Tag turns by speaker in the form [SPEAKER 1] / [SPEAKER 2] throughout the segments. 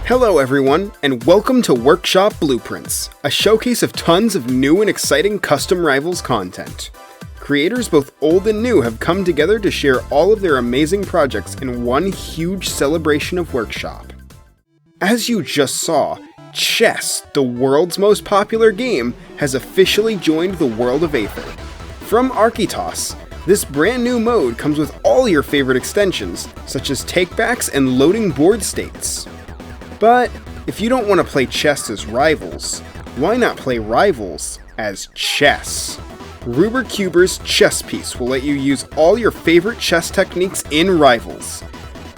[SPEAKER 1] Hello everyone, and welcome to Workshop Blueprints, a showcase of tons of new and exciting custom Rivals content. Creators both old and new have come together to share all of their amazing projects in one huge celebration of Workshop. As you just saw, chess, the world's most popular game, has officially joined the world of Aether. From Archytas, this brand new mode comes with all your favorite extensions, such as takebacks and loading board states. But if you don't want to play chess as Rivals, why not play Rivals as chess? Rubercuber's Chess Piece will let you use all your favorite chess techniques in Rivals.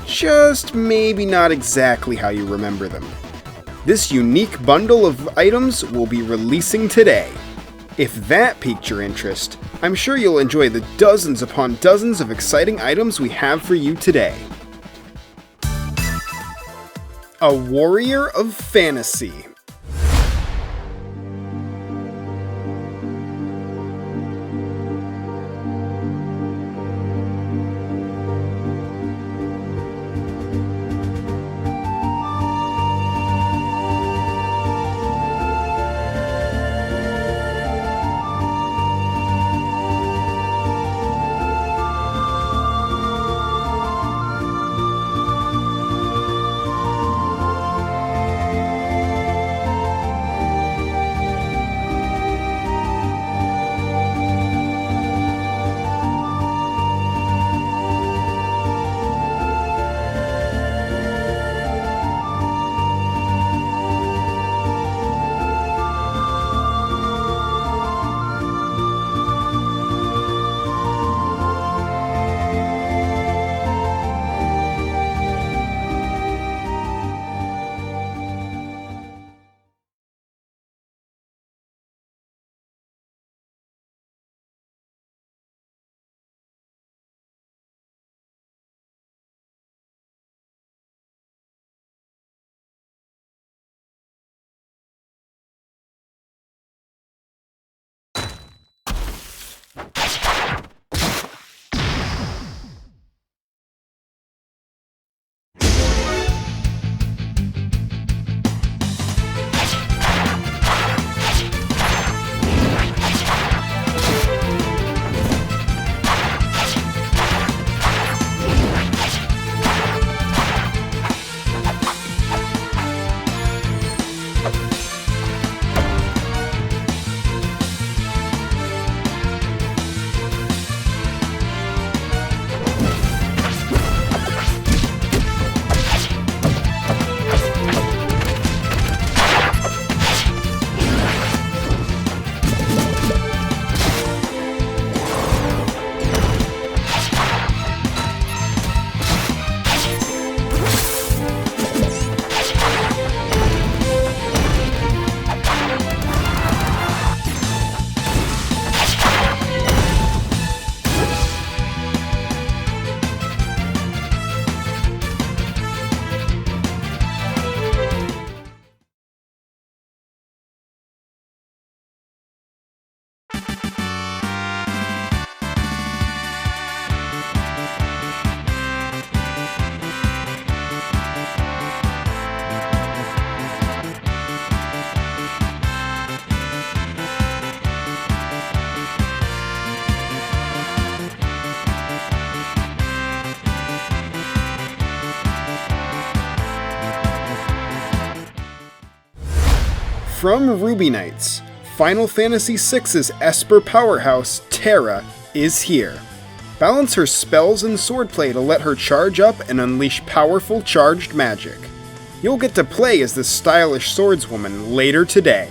[SPEAKER 1] Just maybe not exactly how you remember them. This unique bundle of items will be releasing today. If that piqued your interest, I'm sure you'll enjoy the dozens upon dozens of exciting items we have for you today. A Warrior of Fantasy. From Ruby Knights, Final Fantasy VI's Esper powerhouse, Terra, is here. Balance her spells and swordplay to let her charge up and unleash powerful charged magic. You'll get to play as this stylish swordswoman later today.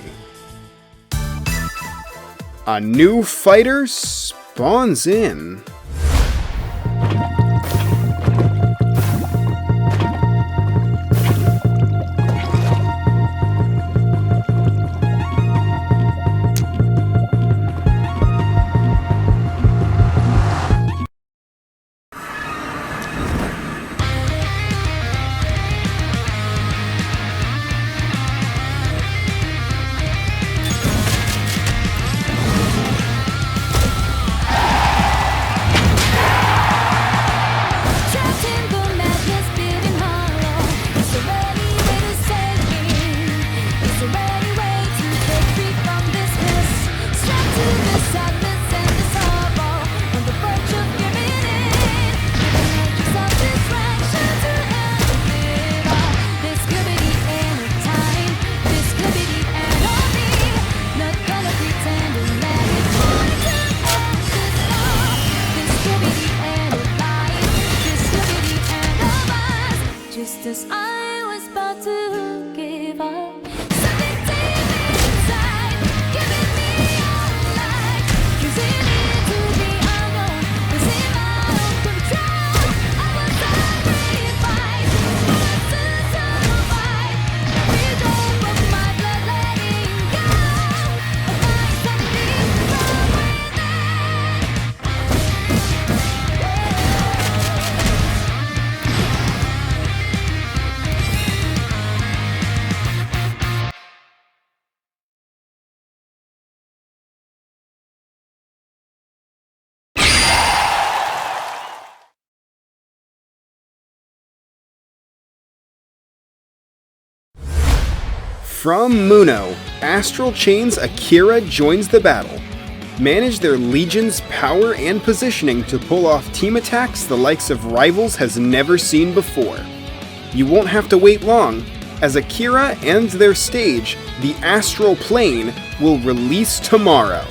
[SPEAKER 1] A new fighter spawns in.
[SPEAKER 2] just as I was about to give up. Something deep inside, giving me all life, choosing me to be unknown, losing my own control. I was sacrificed, just to survive. Every drop of my blood letting go of my sanity from
[SPEAKER 1] From Muno, Astral Chain's Akira joins the battle. Manage their Legion's power and positioning to pull off team attacks the likes of Rivals has never seen before. You won't have to wait long, as Akira and their stage, the Astral Plane, will release tomorrow.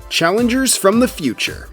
[SPEAKER 1] Challengers from the future.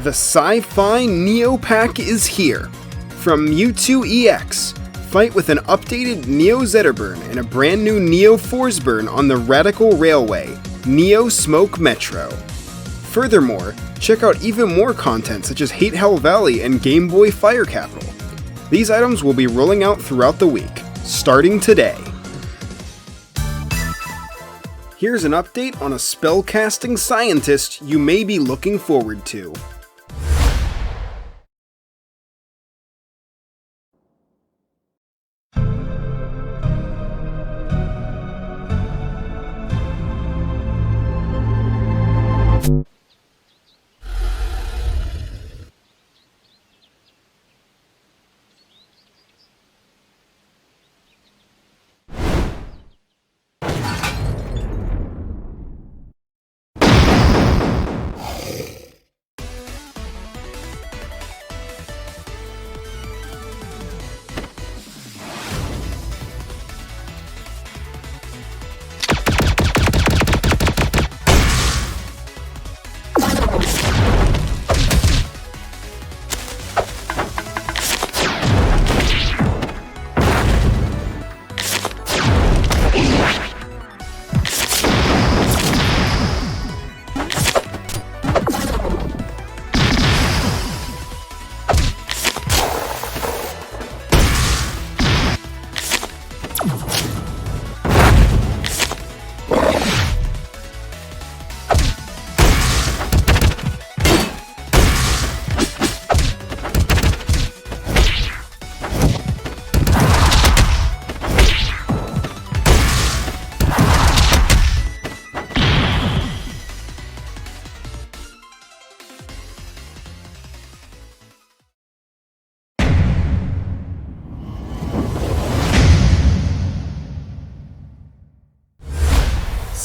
[SPEAKER 1] The Sci-Fi Neo Pack is here! From Mewtwo EX, fight with an updated Neo Zetterburn and a brand new Neo Forsburn on the Radical Railway, Neo Smoke Metro. Furthermore, check out even more content such as Hate Hell Valley and Game Boy Fire Capital. These items will be rolling out throughout the week, starting today. Here's an update on a spellcasting scientist you may be looking forward to.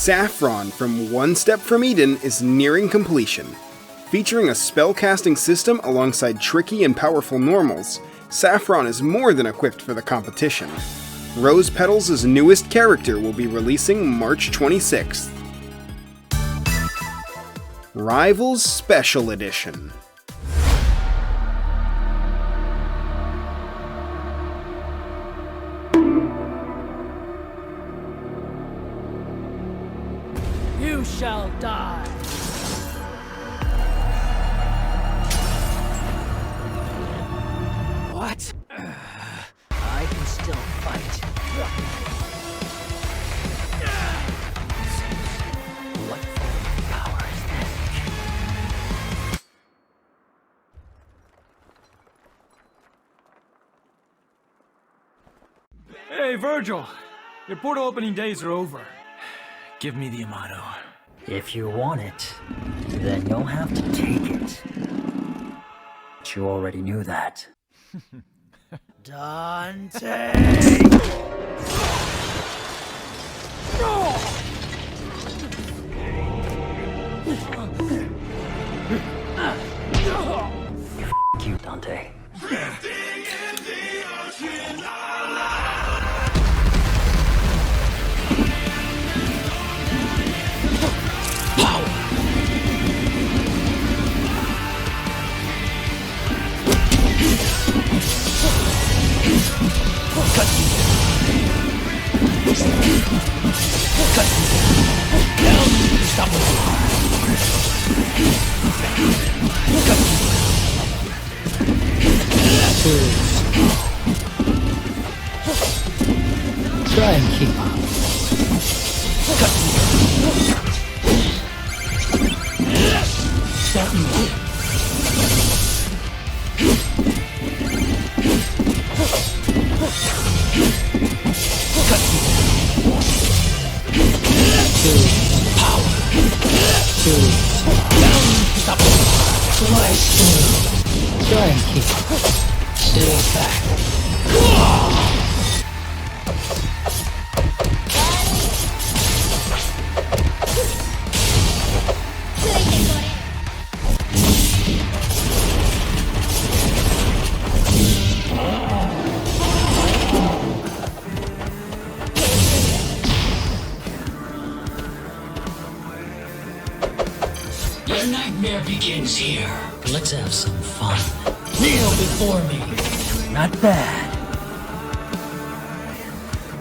[SPEAKER 1] Saffron from One Step from Eden is nearing completion. Featuring a spellcasting system alongside tricky and powerful normals, Saffron is more than equipped for the competition. Rose Petals' newest character will be releasing March 26th. Rivals Special Edition.
[SPEAKER 3] You shall die. What? I can still fight. What form of power is that?
[SPEAKER 4] Hey, Virgil! Your portal opening days are over. Give me the Yamato.
[SPEAKER 3] If you want it, then you'll have to take it. But you already knew that. Dante! F you, Dante. Try and keep up. Try and keep up. Stay back.
[SPEAKER 5] Your nightmare begins here. Let's have some fun. Kneel before me.
[SPEAKER 3] Not bad.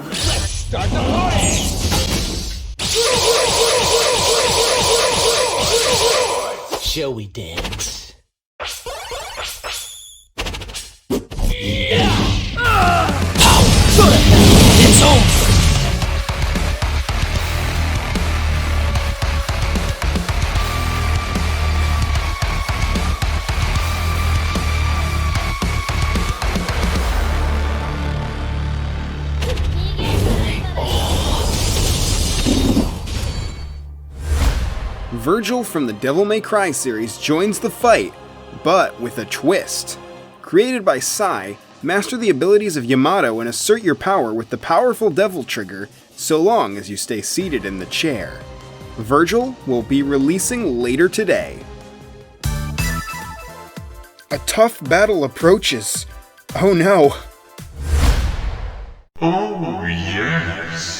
[SPEAKER 5] Let's start the party! Shall we dance? Yeah! Power! It's over!
[SPEAKER 1] Virgil from the Devil May Cry series joins the fight, but with a twist. Created by Sai, master the abilities of Yamato and assert your power with the powerful Devil Trigger, so long as you stay seated in the chair. Virgil will be releasing later today. A tough battle approaches. Oh no.
[SPEAKER 6] Oh, yes.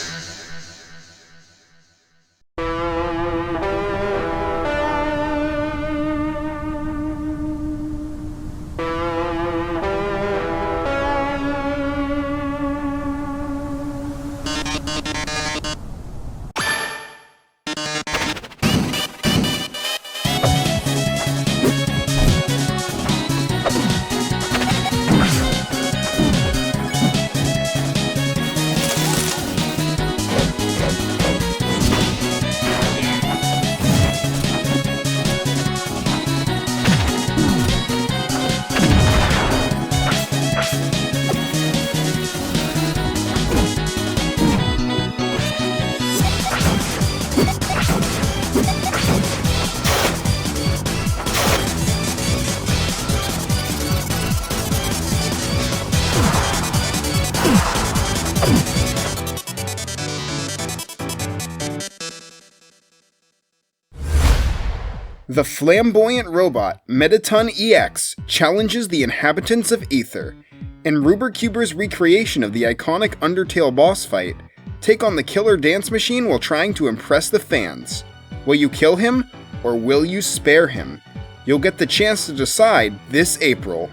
[SPEAKER 1] The flamboyant robot Metaton EX challenges the inhabitants of Aether. In Rubercuber's recreation of the iconic Undertale boss fight, take on the killer dance machine while trying to impress the fans. Will you kill him, or will you spare him? You'll get the chance to decide this April.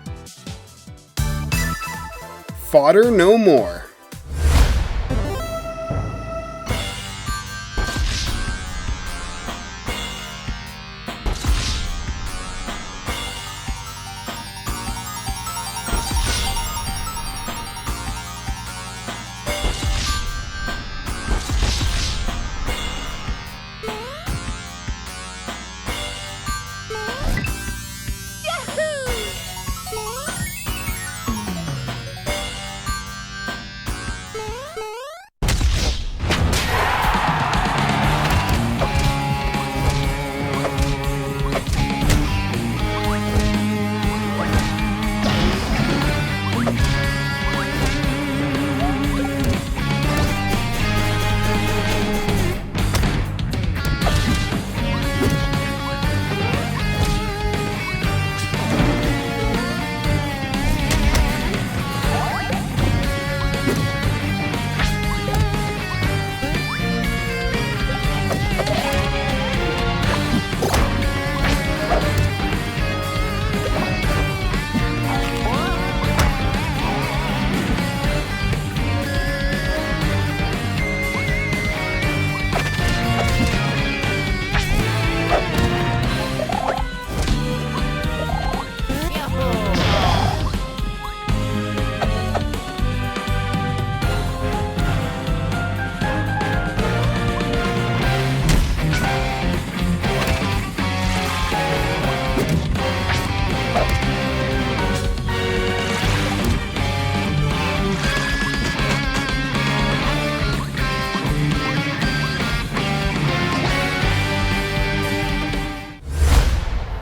[SPEAKER 1] Fodder no more.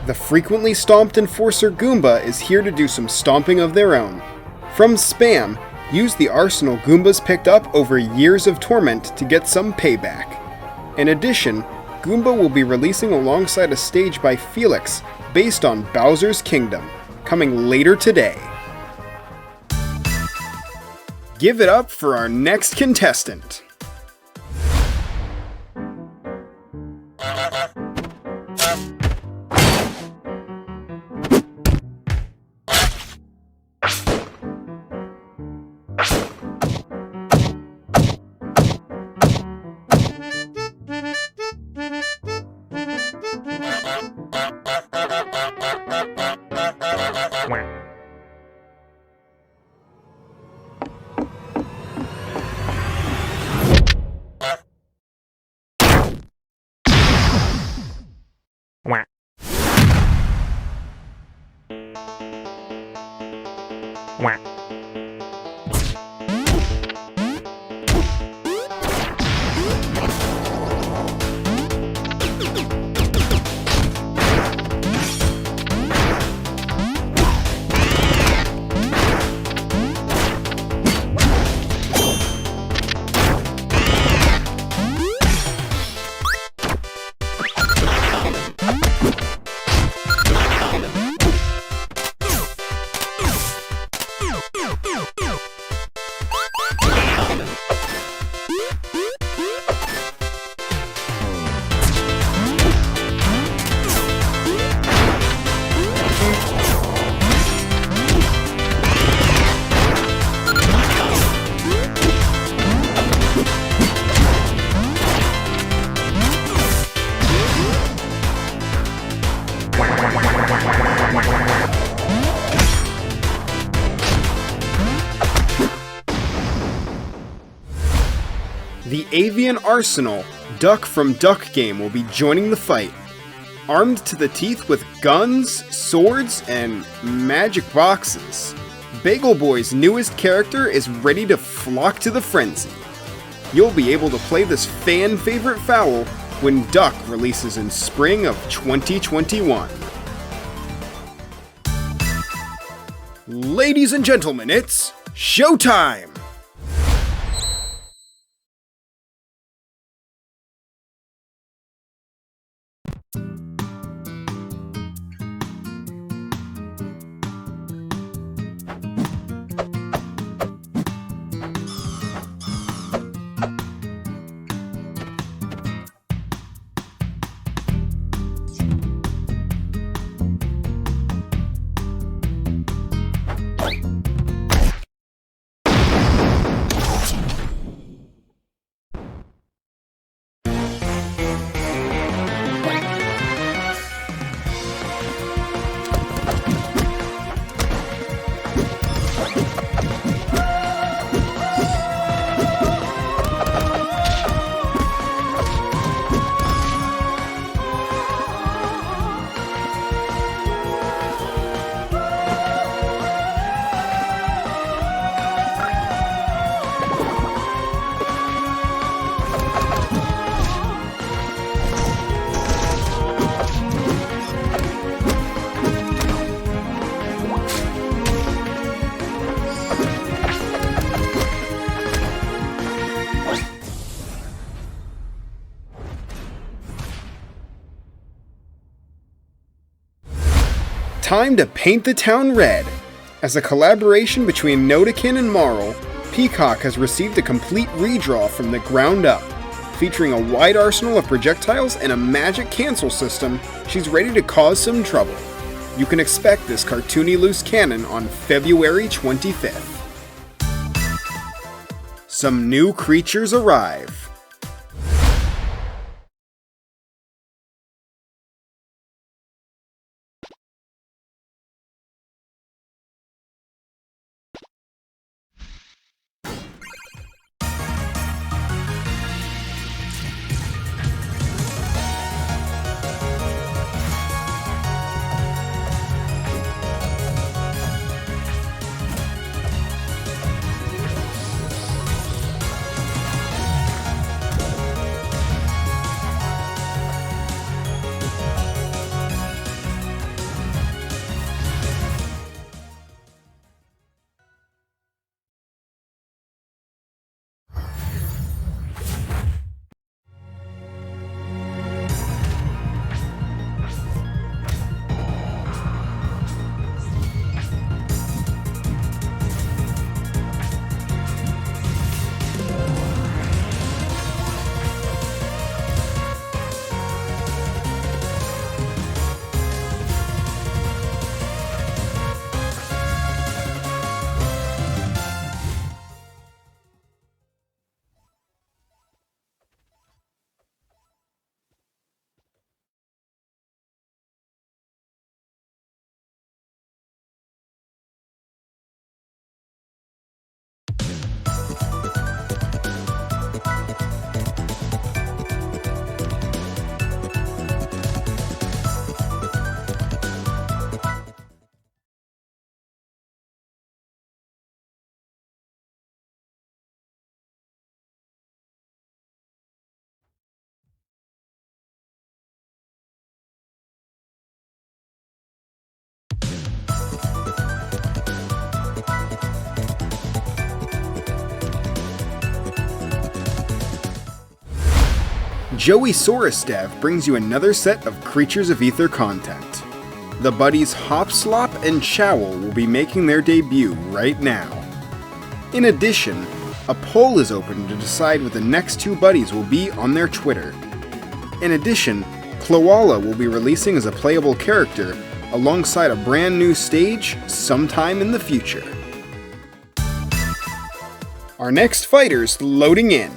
[SPEAKER 1] The frequently stomped Enforcer Goomba is here to do some stomping of their own. From Spam, use the arsenal Goombas picked up over years of torment to get some payback. In addition, Goomba will be releasing alongside a stage by Felix based on Bowser's Kingdom, coming later today. Give it up for our next contestant. The Avian Arsenal, Duck from Duck Game, will be joining the fight. Armed to the teeth with guns, swords, and magic boxes, BagelBoy's newest character is ready to flock to the frenzy. You'll be able to play this fan-favorite fowl when Duck releases in spring of 2021. Ladies and gentlemen, it's showtime! time to paint the town red. As a collaboration between Notikin and Mawral, Peacock has received a complete redraw from the ground up. Featuring a wide arsenal of projectiles and a magic cancel system, she's ready to cause some trouble. You can expect this cartoony loose cannon on February 25th. Some new creatures arrive. JoeysaurasDev brings you another set of Creatures of Aether content. The buddies Hopslop and Chowl will be making their debut right now. In addition, a poll is open to decide what the next two buddies will be on their Twitter. In addition, Kloala will be releasing as a playable character alongside a brand new stage sometime in the future. Our next fighter's loading in.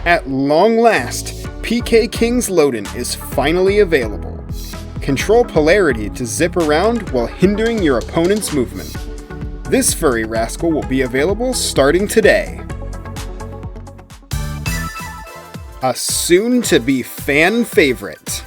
[SPEAKER 1] At long last, PK King's Loden is finally available. Control polarity to zip around while hindering your opponent's movement. This furry rascal will be available starting today. A soon-to-be fan favorite.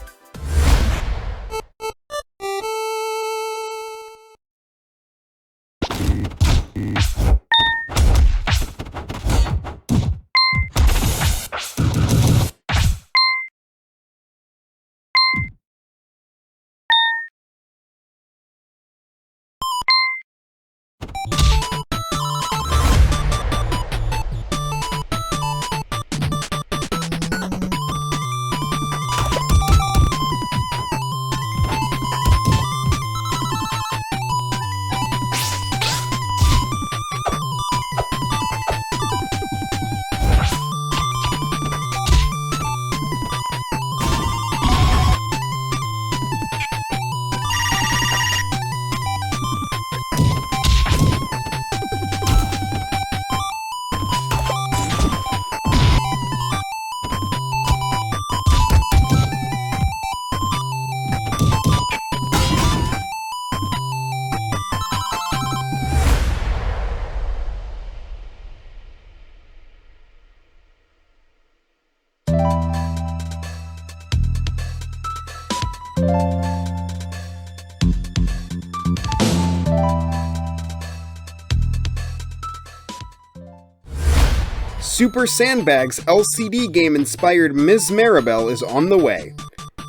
[SPEAKER 1] Super Sandbag's LCD game-inspired Ms. Maribel is on the way.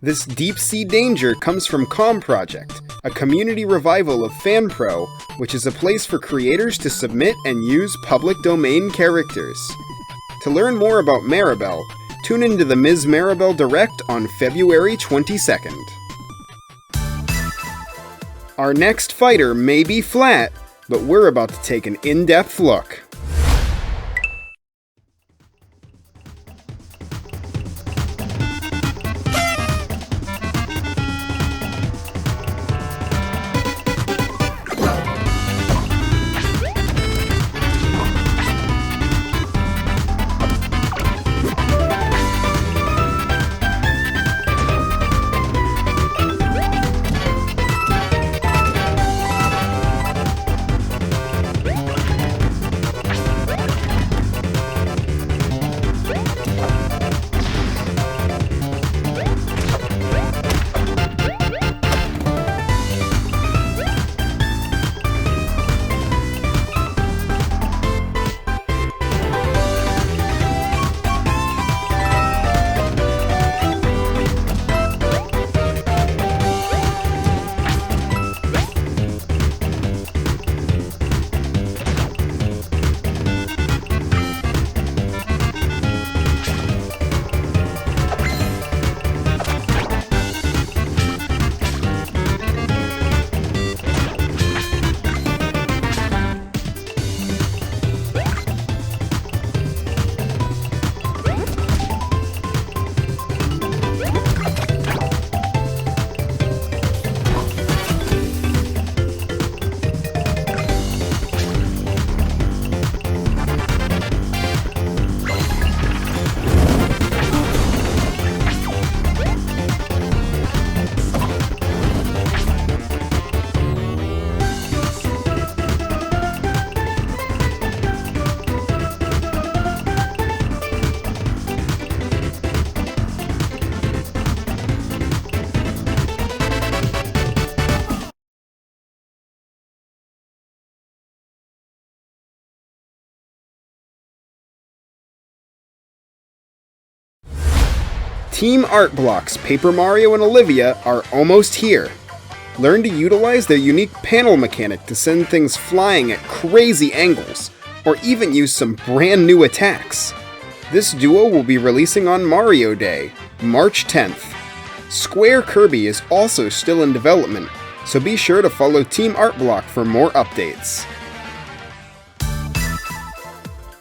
[SPEAKER 1] This deep-sea danger comes from Com Project, a community revival of FanPro, which is a place for creators to submit and use public domain characters. To learn more about Maribel, tune into the Ms. Maribel Direct on February 22nd. Our next fighter may be flat, but we're about to take an in-depth look. Team Art Block's Paper Mario and Olivia are almost here. Learn to utilize their unique panel mechanic to send things flying at crazy angles, or even use some brand new attacks. This duo will be releasing on Mario Day, March 10th. Square Kirby is also still in development, so be sure to follow Team Art Block for more updates.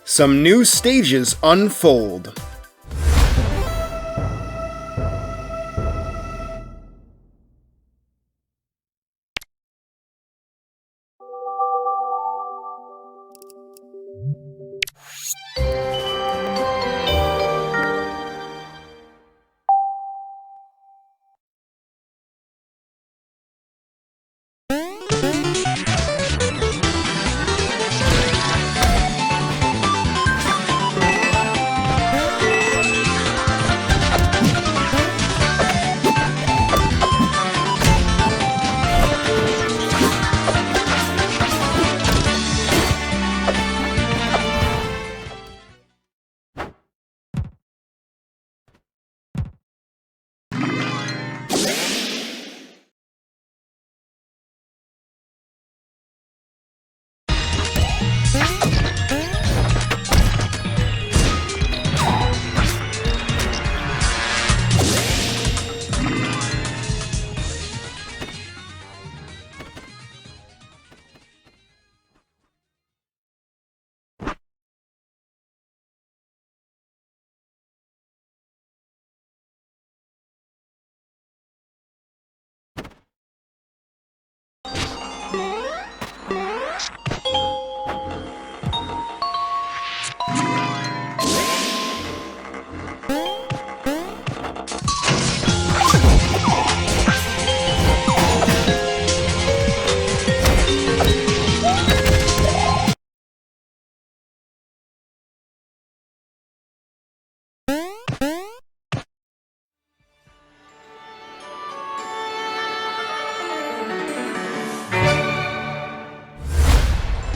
[SPEAKER 1] Some new stages unfold.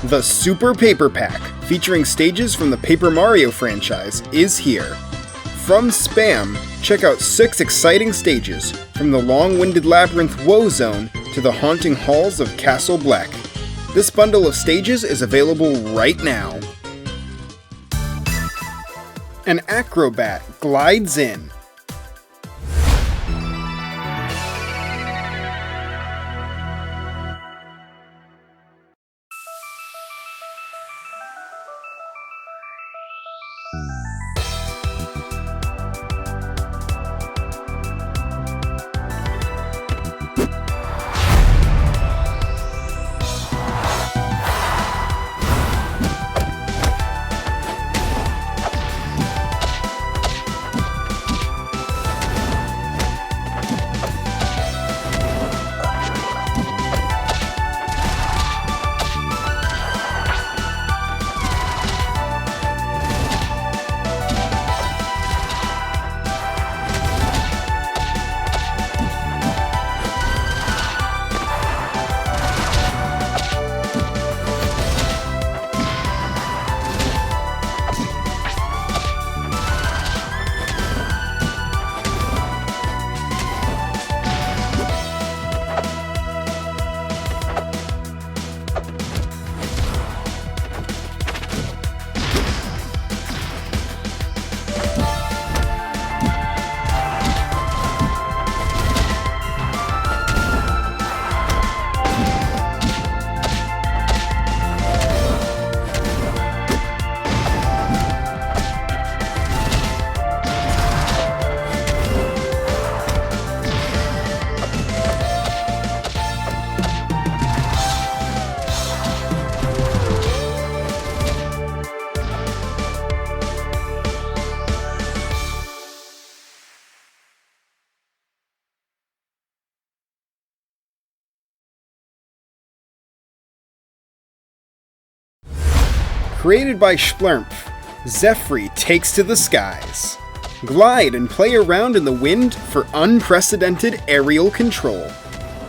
[SPEAKER 1] The Super Paper Pack, featuring stages from the Paper Mario franchise, is here. From Spam, check out 6 exciting stages, from the long-winded labyrinth Woe Zone to the haunting halls of Castle Black. This bundle of stages is available right now. An Acrobat Glides In. Created by Splurmph, Zephyr takes to the skies. Glide and play around in the wind for unprecedented aerial control.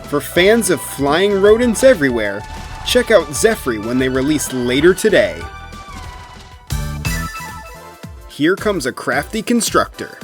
[SPEAKER 1] For fans of flying rodents everywhere, check out Zephyr when they release later today. Here comes a Crafty Constructor.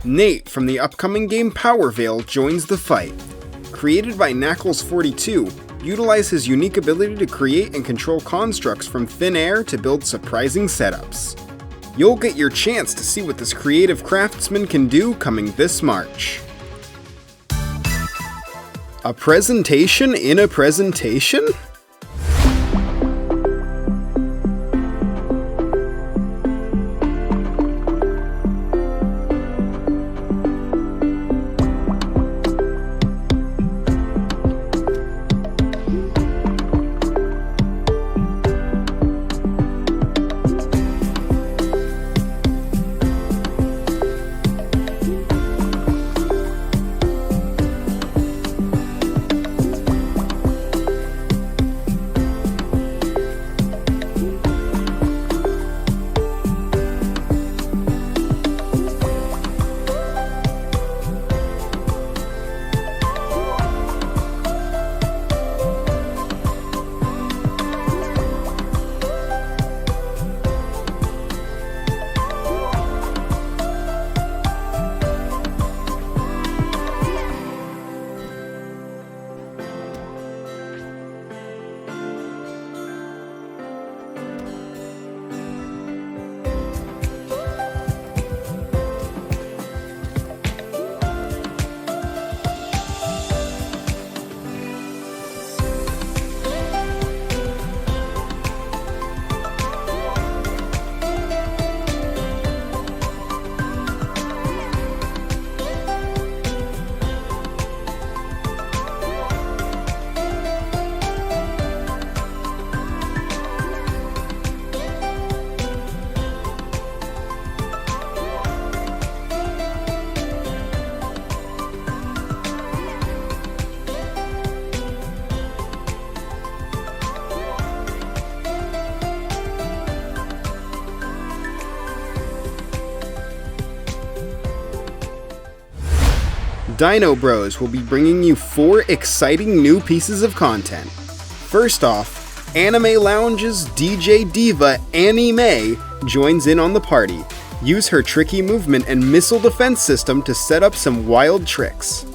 [SPEAKER 1] Nate from the upcoming game Power Veil joins the fight. Created by Knackles42, utilize his unique ability to create and control constructs from thin air to build surprising setups. You'll get your chance to see what this creative craftsman can do coming this March. A presentation in a presentation? DinoBros will be bringing you 4 exciting new pieces of content. First off, Anime Lounge's DJ Diva Annie Mae joins in on the party. Use her tricky movement and missile defense system to set up some wild tricks.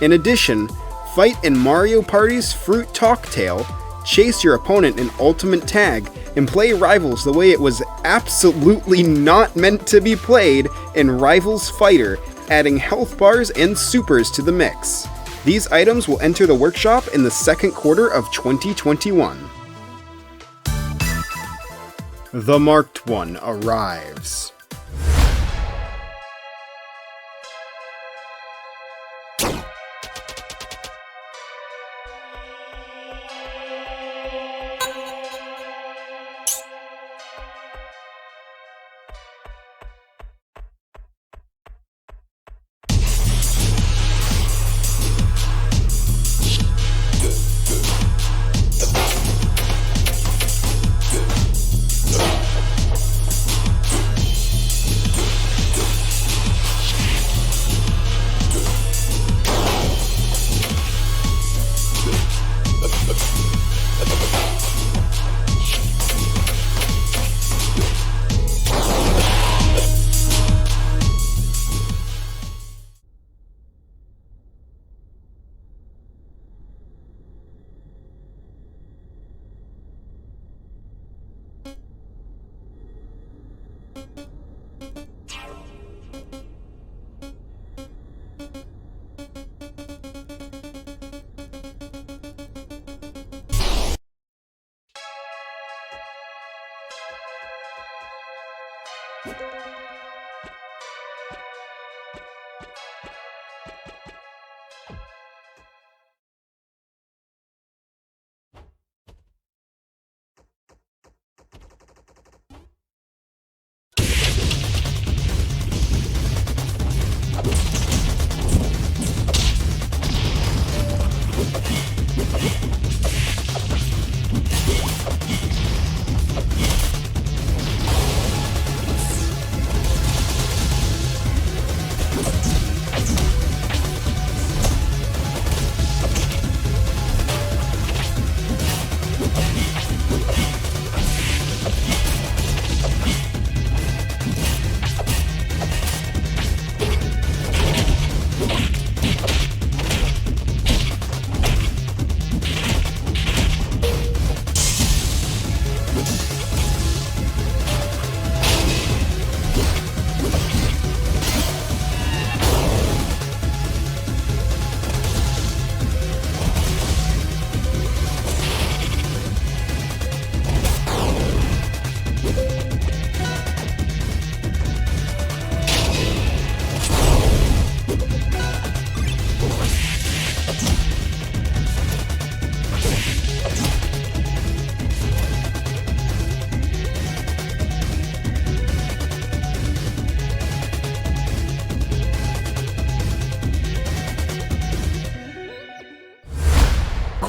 [SPEAKER 1] In addition, fight in Mario Party's Fruit Talk Tale, chase your opponent in Ultimate Tag, and play Rivals the way it was absolutely not meant to be played in Rivals Fighter, adding health bars and supers to the mix. These items will enter the workshop in the second quarter of 2021. The Marked One arrives.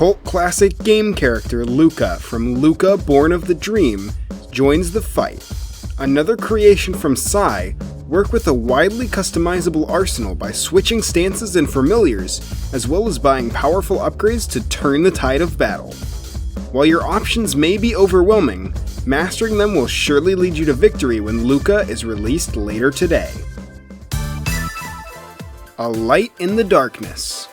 [SPEAKER 1] cult classic game character Luca from Luca Born of the Dream joins the fight. Another creation from Sai, work with a widely customizable arsenal by switching stances and familiars, as well as buying powerful upgrades to turn the tide of battle. While your options may be overwhelming, mastering them will surely lead you to victory when Luca is released later today. A Light in the Darkness.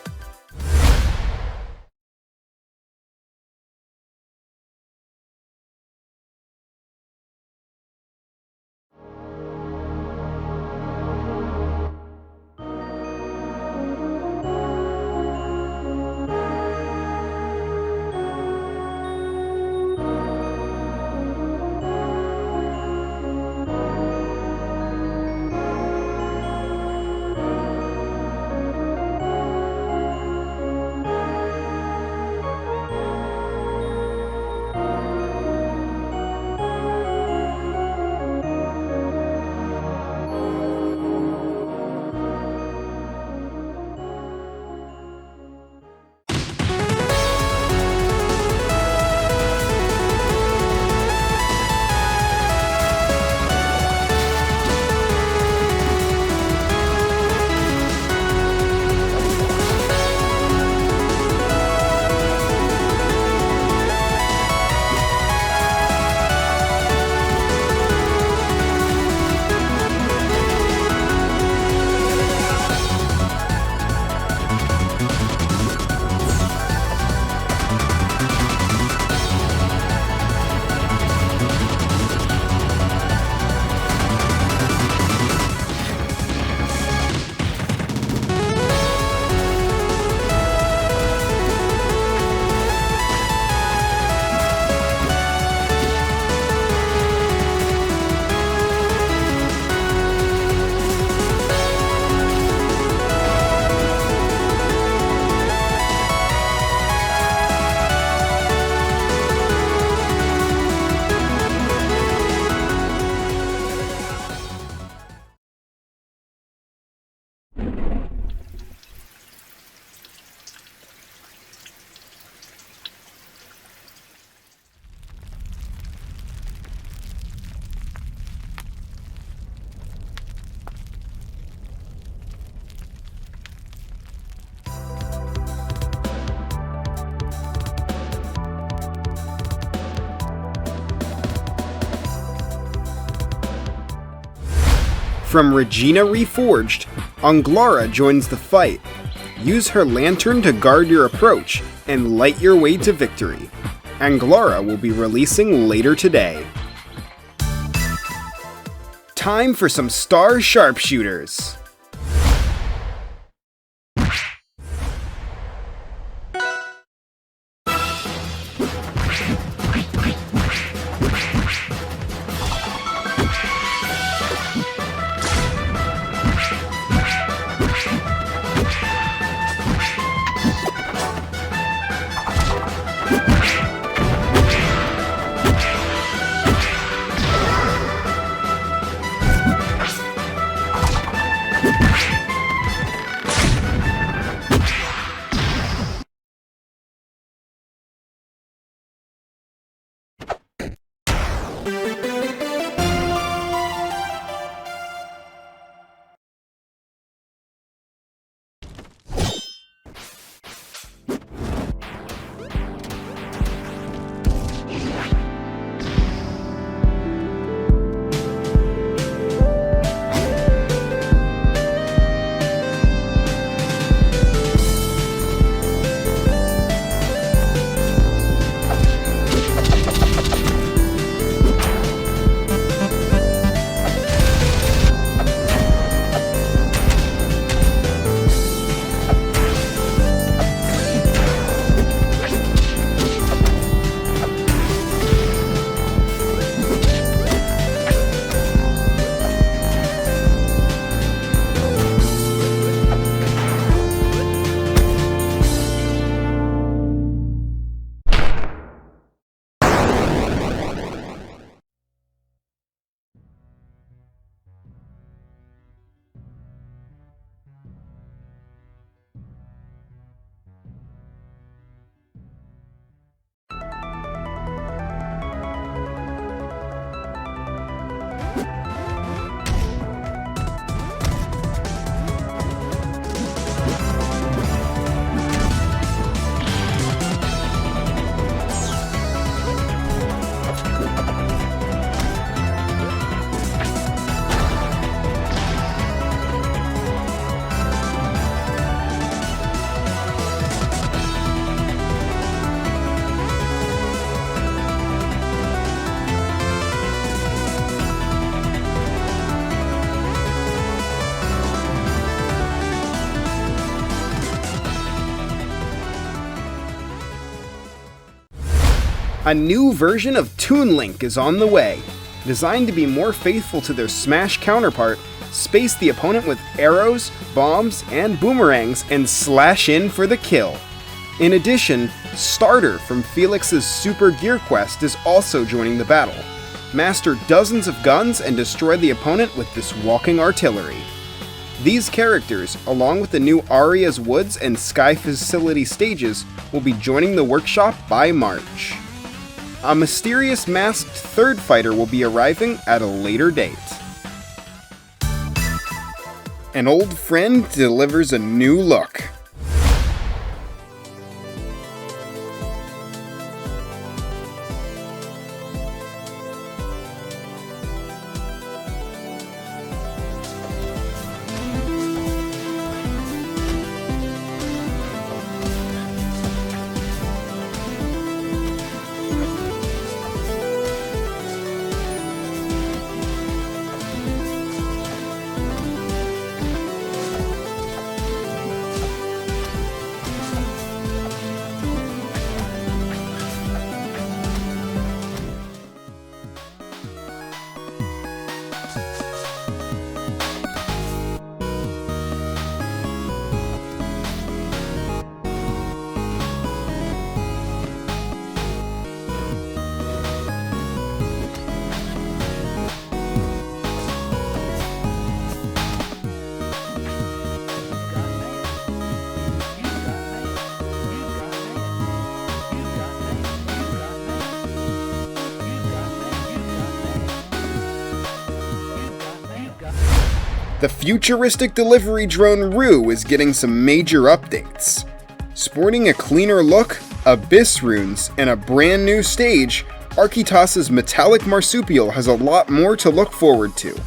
[SPEAKER 1] From Regina Reforged, Anglara joins the fight. Use her lantern to guard your approach and light your way to victory. Anglara will be releasing later today. Time for some star sharpshooters. A new version of Toon Link is on the way. Designed to be more faithful to their Smash counterpart, space the opponent with arrows, bombs, and boomerangs and slash in for the kill. In addition, Starter from Felix's Super Gear Quest is also joining the battle. Master dozens of guns and destroy the opponent with this walking artillery. These characters, along with the new Aria's Woods and Sky Facility stages, will be joining the workshop by March. A mysterious masked third fighter will be arriving at a later date. An old friend delivers a new look. The futuristic delivery drone Rue is getting some major updates. Sporting a cleaner look, abyss runes, and a brand new stage, Archytas' metallic marsupial has a lot more to look forward to.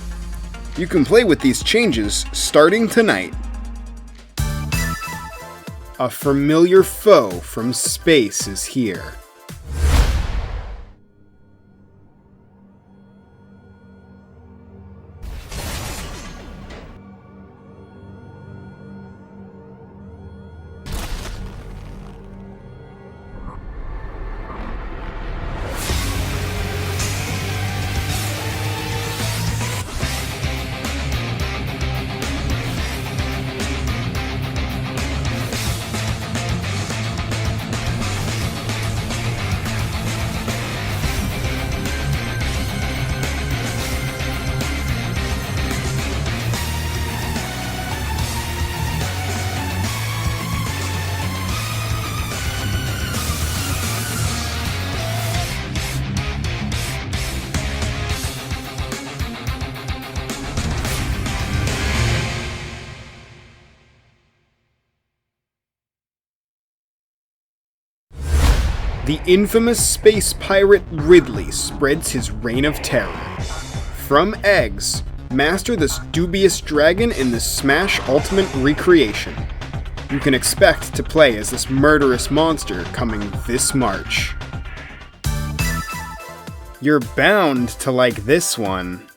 [SPEAKER 1] You can play with these changes starting tonight. A familiar foe from space is here. The infamous space pirate Ridley spreads his reign of terror. From eggs, master this dubious dragon in the Smash Ultimate recreation. You can expect to play as this murderous monster coming this March. You're bound to like this one.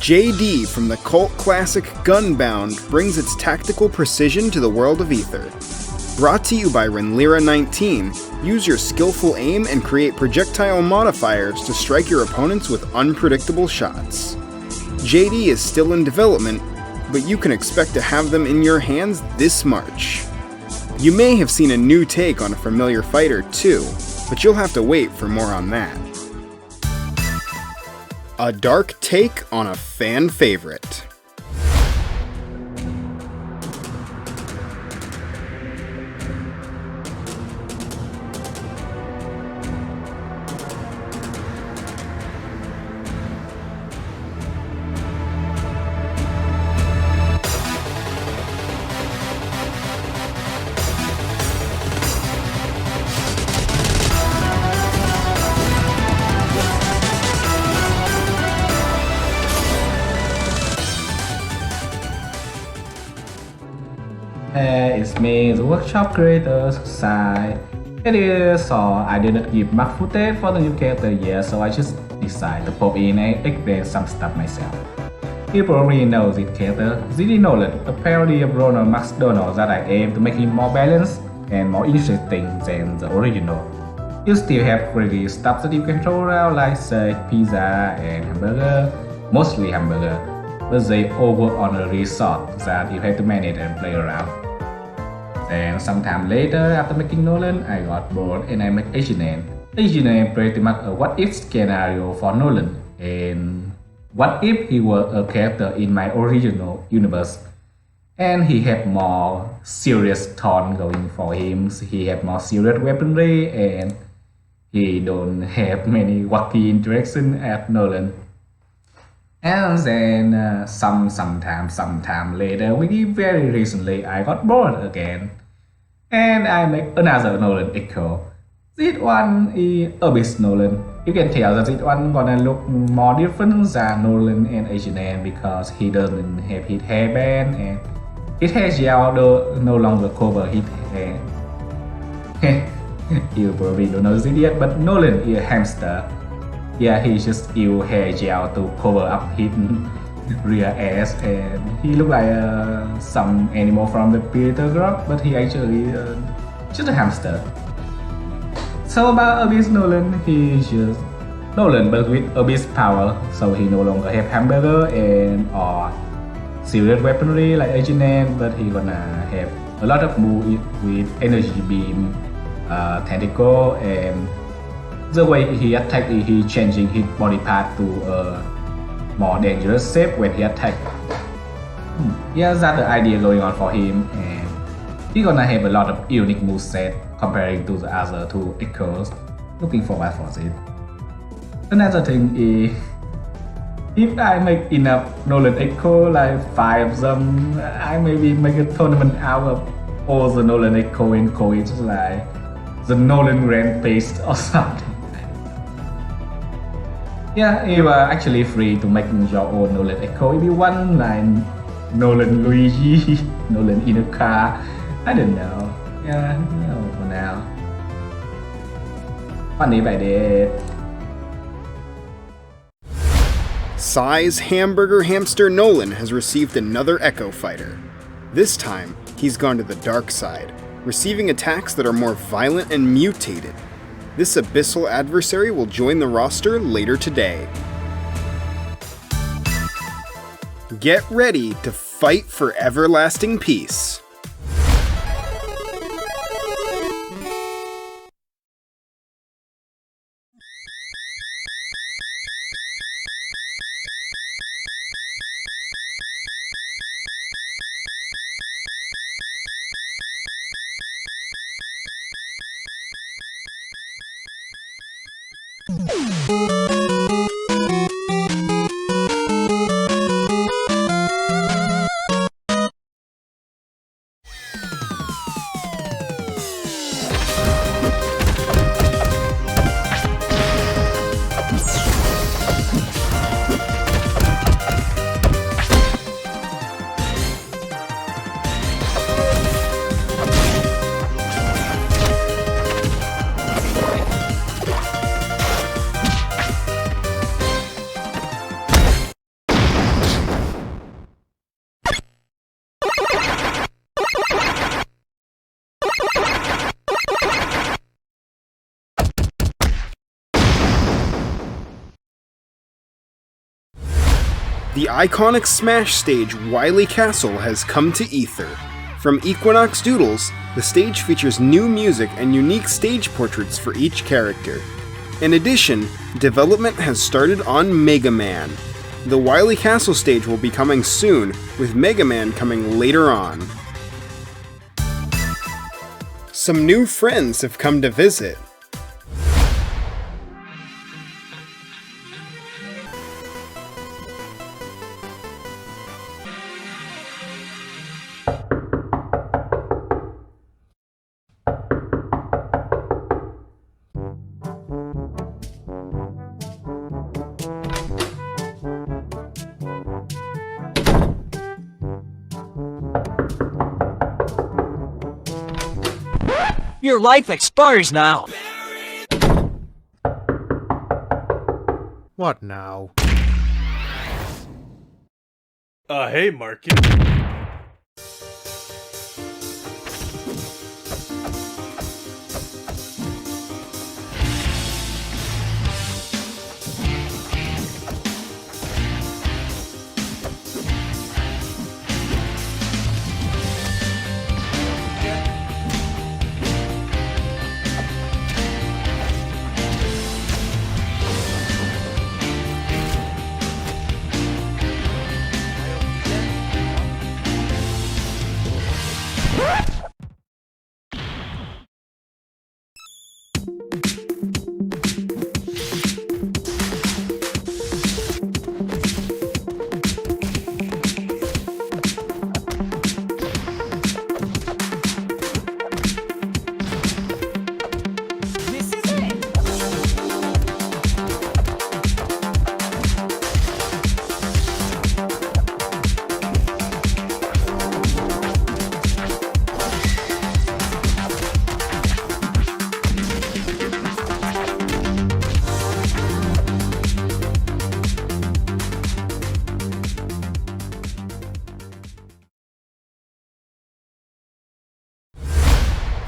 [SPEAKER 1] JD from the cult classic Gunbound brings its tactical precision to the world of Aether. Brought to you by Renlyra19, use your skillful aim and create projectile modifiers to strike your opponents with unpredictable shots. JD is still in development, but you can expect to have them in your hands this March. You may have seen a new take on a familiar fighter too, but you'll have to wait for more on that. A dark take on a fan favorite.
[SPEAKER 7] It's me, the workshop creators side. It is so I didn't give much footage for the new character yet, so I just decided to pop in and explain some stuff myself. You probably know this character, Ziggy Nolan, a parody of Ronald McDonald that I aim to make him more balanced and more interesting than the original. You still have crazy stuff that you can throw around like say pizza and hamburger, mostly hamburger, but they all work on a resort that you have to manage and play around. Then sometime later, after making Nolan, I got bored and I made Hexingale. Hexingale pretty much a what if scenario for Nolan, and what if he were a character in my original universe, and he had more serious tone going for him, he had more serious weaponry, and he don't have many wacky interaction as Nolan. And then sometime later, very recently, I got bored again. And I make another Nolan Echo. This one is Abyss Nolan. You can tell that this one gonna look more different than Nolan and Hexingale because he doesn't have his hairband and his hair gel no longer cover his hair. You probably don't know this yet, but Nolan is a hamster. Yeah, he just use hair gel to cover up his rear ass, and he look like some animal from the Predator group, but he actually just a hamster. So about Abyss Nolan, he's just Nolan but with Abyss power, so he no longer have hamburger and or serious weaponry like Hexingale, but he gonna have a lot of move with energy beam, tentacle, and the way he attack is he changing his body part to a more dangerous shape when he attack. Yeah, that's the idea going on for him, and he's gonna have a lot of unique moveset comparing to the other two Echoes. Looking forward for it. Another thing is, if I make enough Nolan Echo, like 5 of them, I maybe make a tournament out of all the Nolan Echo and call it like the Nolan Grand Pace or something. Yeah, you are actually free to make your own Nolan Echo if you want, like Nolan Luigi, Nolan in a car, I don't know. Yeah, no, for now. Funny by that.
[SPEAKER 1] Size Hamburger Hamster Nolan has received another Echo Fighter. This time, he's gone to the dark side, receiving attacks that are more violent and mutated. This abyssal adversary will join the roster later today. Get ready to fight for everlasting peace. The iconic Smash stage Wily Castle has come to Aether. From Equinox Doodles, the stage features new music and unique stage portraits for each character. In addition, development has started on Mega Man. The Wily Castle stage will be coming soon, with Mega Man coming later on. Some new friends have come to visit.
[SPEAKER 8] Your life expires now.
[SPEAKER 9] What now?
[SPEAKER 4] Hey, Marcus.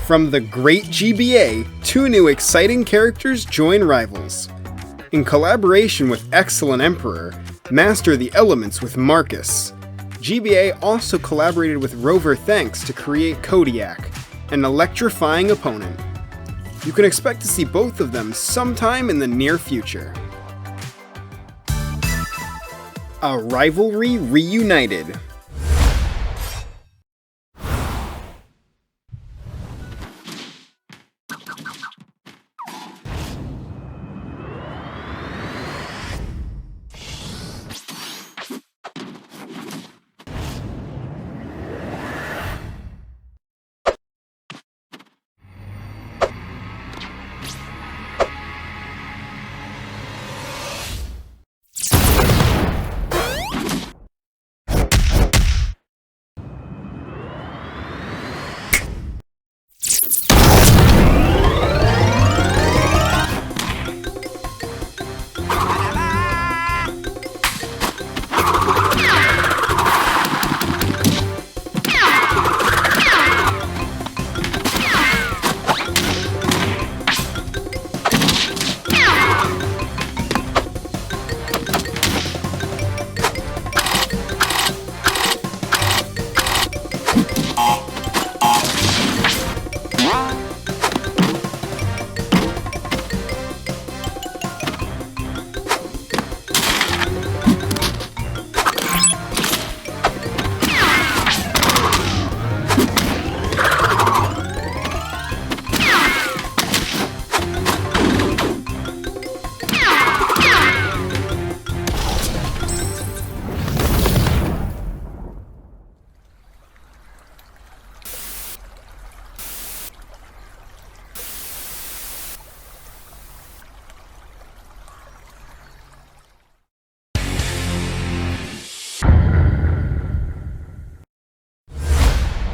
[SPEAKER 1] From the great GBA, 2 new exciting characters join Rivals. In collaboration with Excellent Emperor, master the elements with Marcus. GBA also collaborated with Rover Thanks to create Kodiak, an electrifying opponent. You can expect to see both of them sometime in the near future. A rivalry reunited.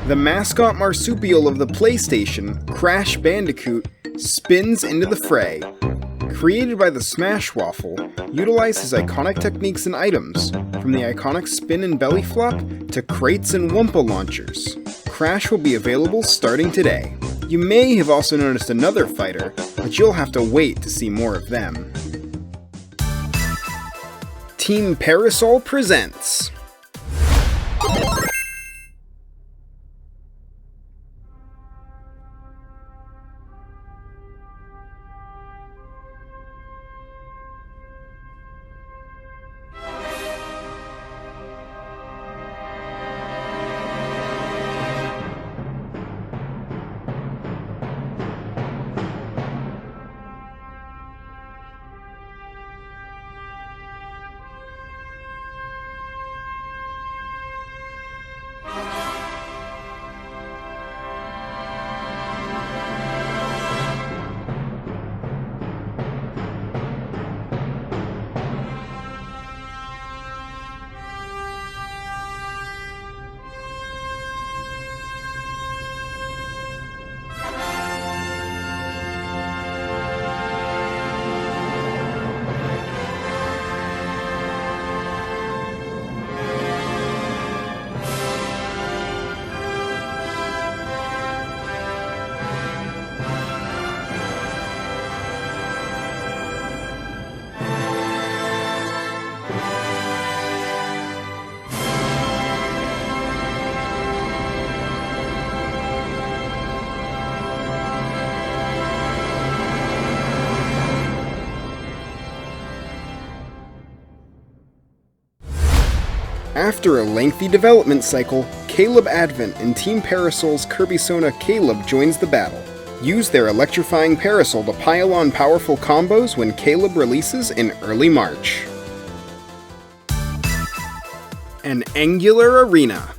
[SPEAKER 1] The mascot marsupial of the PlayStation, Crash Bandicoot, spins into the fray. Created by the Smash Waffle, utilizes iconic techniques and items, from the iconic spin and belly flop to crates and Wumpa launchers. Crash will be available starting today. You may have also noticed another fighter, but you'll have to wait to see more of them. Team Parasol presents. After a lengthy development cycle, Caleb Advent and Team Parasol's Kirby Sona Caleb joins the battle. Use their electrifying Parasol to pile on powerful combos when Caleb releases in early March. An Angular Arena.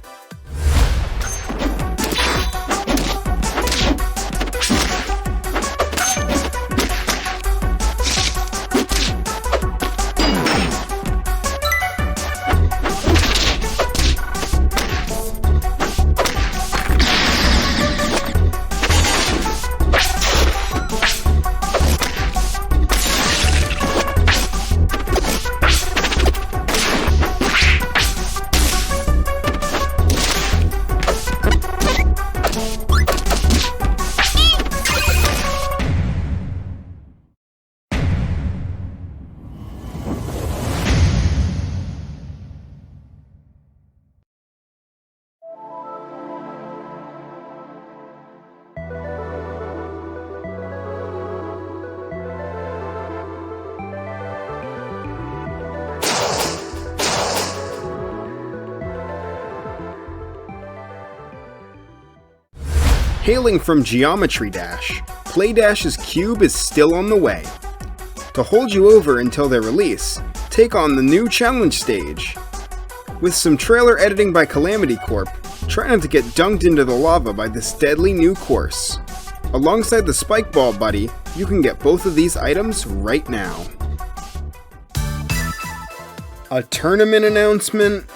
[SPEAKER 1] Hailing from Geometry Dash, Play Dash's cube is still on the way. To hold you over until their release, take on the new challenge stage. With some trailer editing by Calamity Corp, try not to get dunked into the lava by this deadly new course. Alongside the Spike Ball Buddy, you can get both of these items right now. A tournament announcement.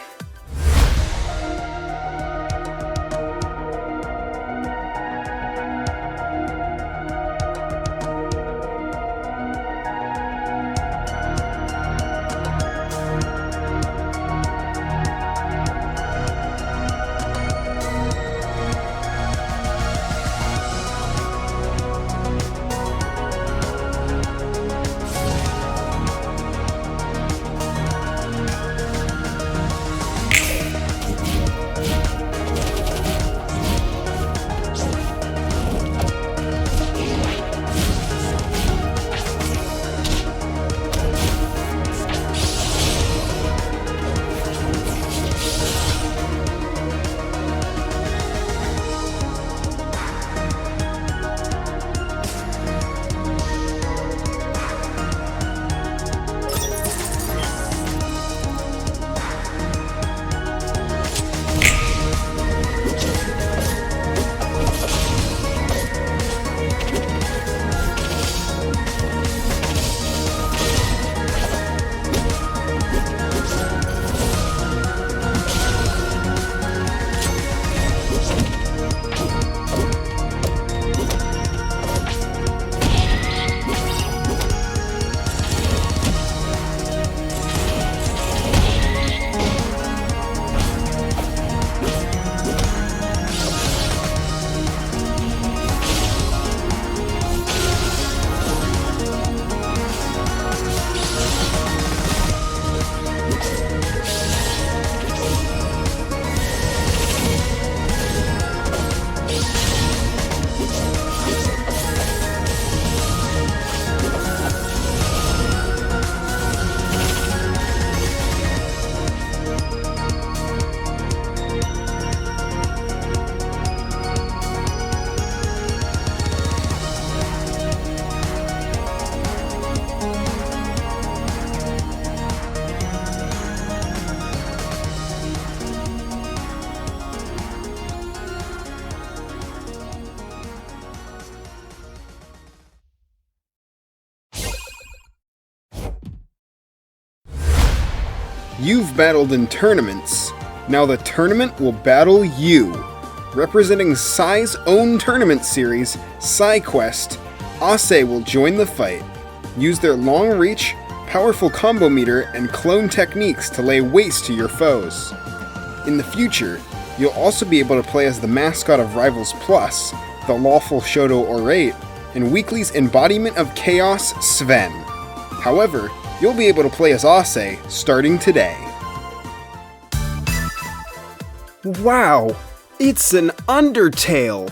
[SPEAKER 1] You've battled in tournaments. Now the tournament will battle you. Representing Psy's own tournament series, PsyQuest, Ace will join the fight. Use their long reach, powerful combo meter, and clone techniques to lay waste to your foes. In the future, you'll also be able to play as the mascot of Rivals Plus, the lawful Shoto Orate, and Weekly's embodiment of chaos, Sven. However, you'll be able to play as Ace starting today. Wow! It's an Undertale!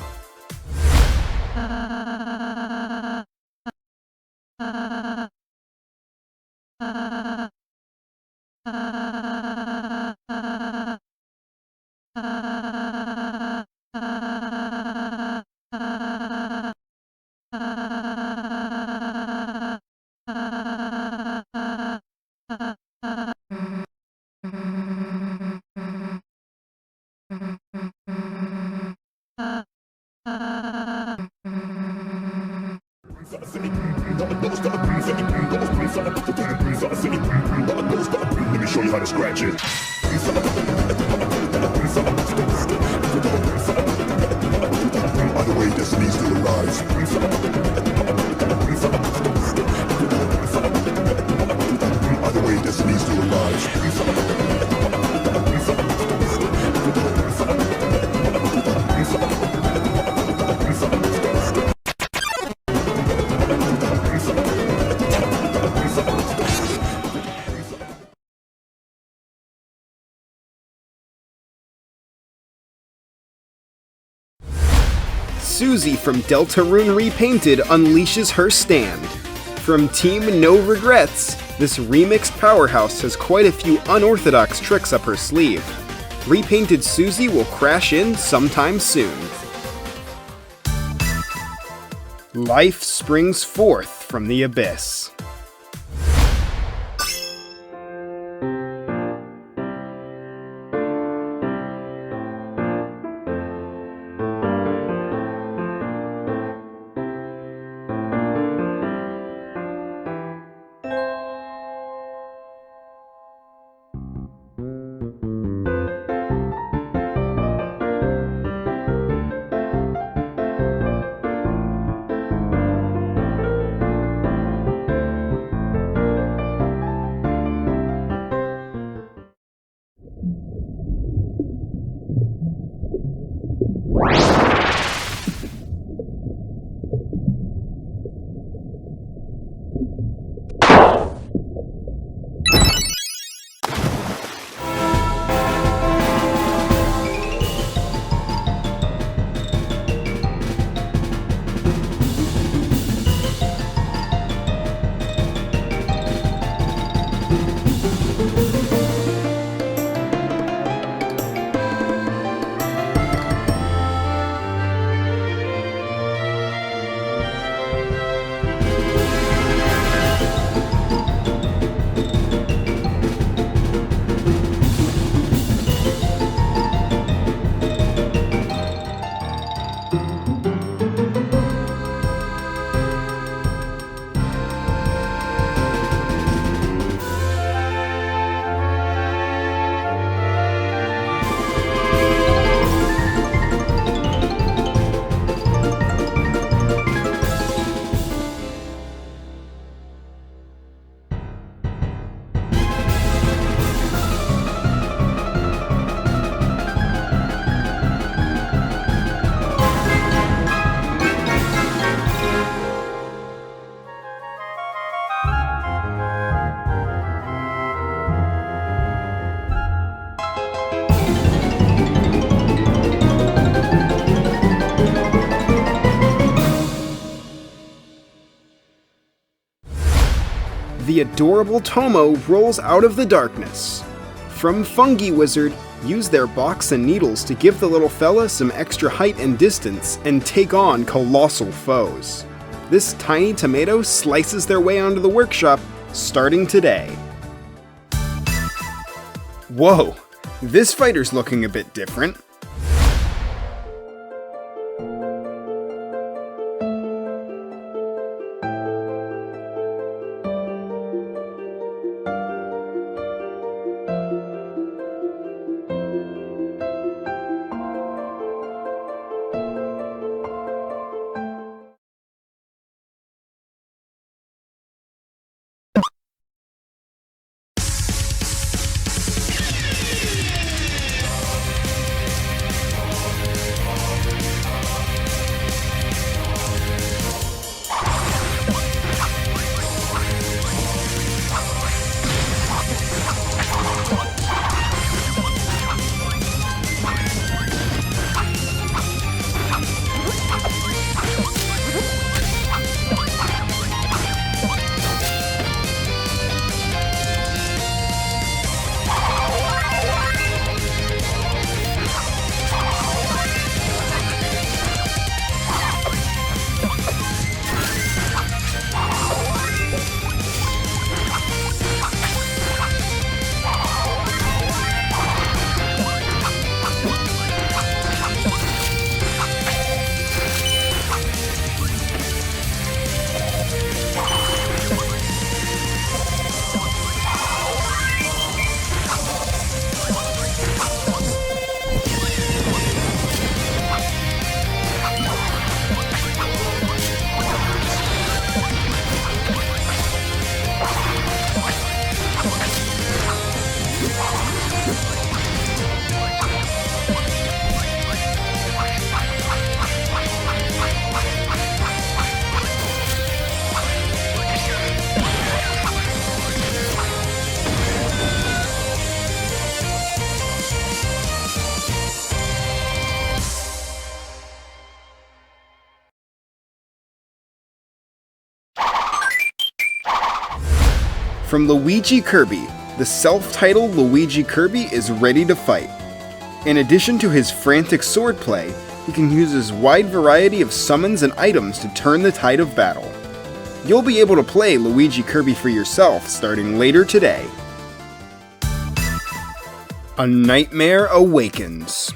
[SPEAKER 6] Let me show you how to scratch it. Either way, destiny still arrives. Either way, destiny still arrives.
[SPEAKER 1] Susie from Deltarune Repainted unleashes her stand. From Team No Regrets, this remixed powerhouse has quite a few unorthodox tricks up her sleeve. Repainted Susie will crash in sometime soon. Life springs forth from the abyss. The adorable Tomo rolls out of the darkness. From FungiWizard, use their box and needles to give the little fella some extra height and distance and take on colossal foes. This tiny tomato slices their way onto the workshop, starting today. Whoa, this fighter's looking a bit different. From Luigi Kirby, the self-titled Luigi Kirby is ready to fight. In addition to his frantic swordplay, he can use his wide variety of summons and items to turn the tide of battle. You'll be able to play Luigi Kirby for yourself starting later today. A Nightmare Awakens.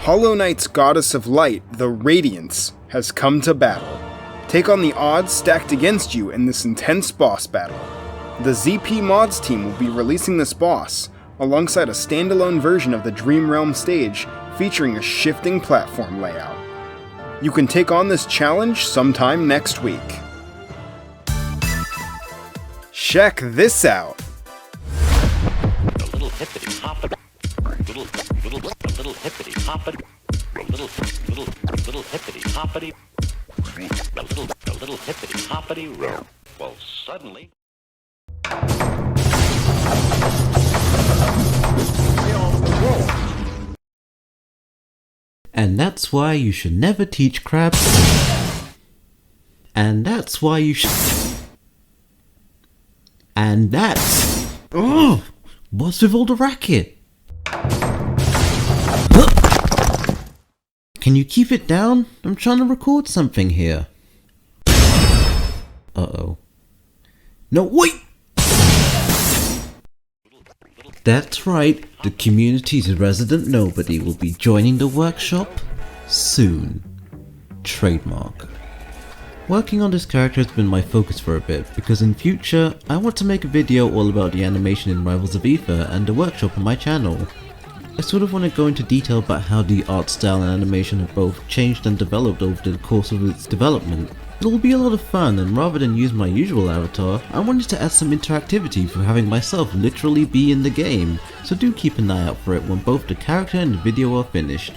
[SPEAKER 1] Hollow Knight's Goddess of Light, the Radiance, has come to battle. Take on the odds stacked against you in this intense boss battle. The ZP Mods team will be releasing this boss, alongside a standalone version of the Dream Realm stage featuring a shifting platform layout. You can take on this challenge sometime next week. Check this out!
[SPEAKER 9] Little hippity hoppity, little hippity hoppity, little hippity hoppity, little hippity hoppity row. Well, suddenly.
[SPEAKER 10] And that's why you should never teach crabs. And that's why you should. And that's. Oh! What's with all the racket? Can you keep it down? I'm trying to record something here. Uh-oh. No, wait! That's right, the community's resident nobody will be joining the workshop soon. Trademark. Working on this character has been my focus for a bit, because in future, I want to make a video all about the animation in Rivals of Aether and the workshop on my channel. I sort of want to go into detail about how the art style and animation have both changed and developed over the course of its development. It will be a lot of fun, and rather than use my usual avatar, I wanted to add some interactivity for having myself literally be in the game, so do keep an eye out for it when both the character and the video are finished.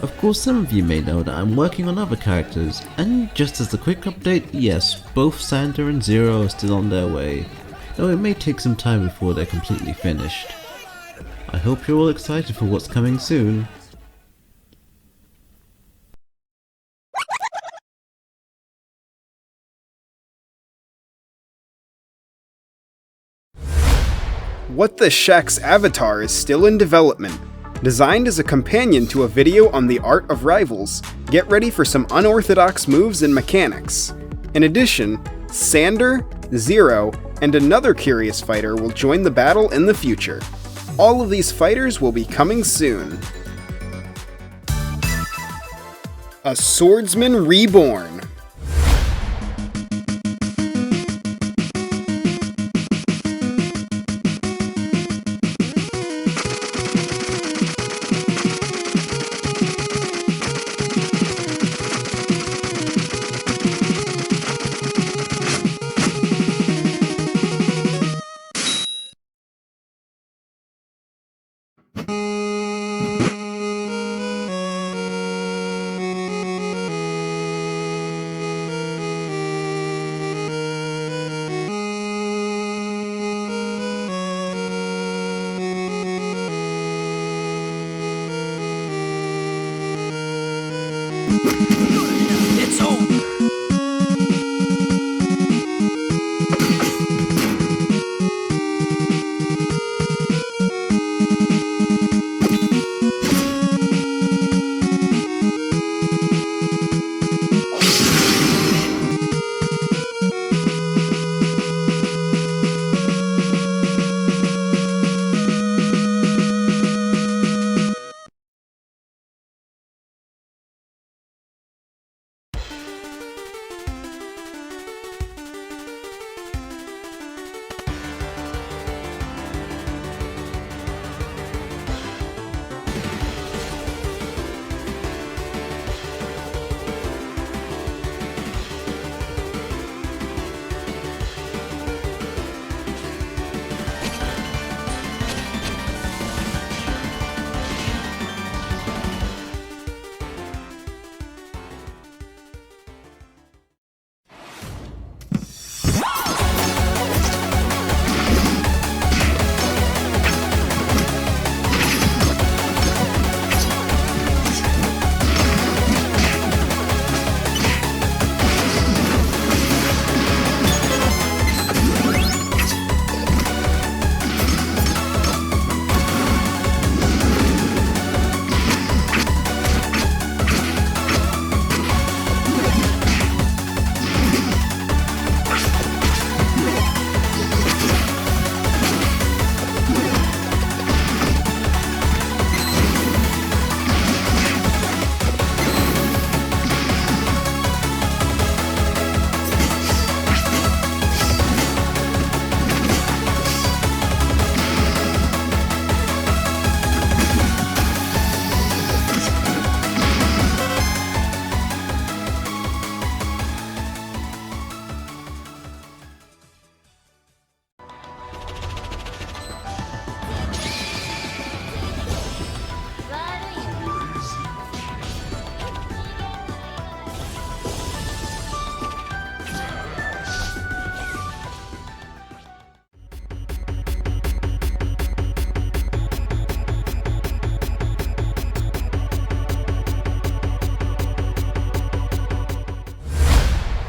[SPEAKER 10] Of course, some of you may know that I'm working on other characters, and just as a quick update, yes, both Santa and Zero are still on their way, though it may take some time before they're completely finished. I hope you're all excited for what's coming soon.
[SPEAKER 1] What the Check's avatar is still in development. Designed as a companion to a video on the art of Rivals, get ready for some unorthodox moves and mechanics. In addition, Sander, Zero, and another curious fighter will join the battle in the future. All of these fighters will be coming soon. A Swordsman Reborn.
[SPEAKER 8] It's over.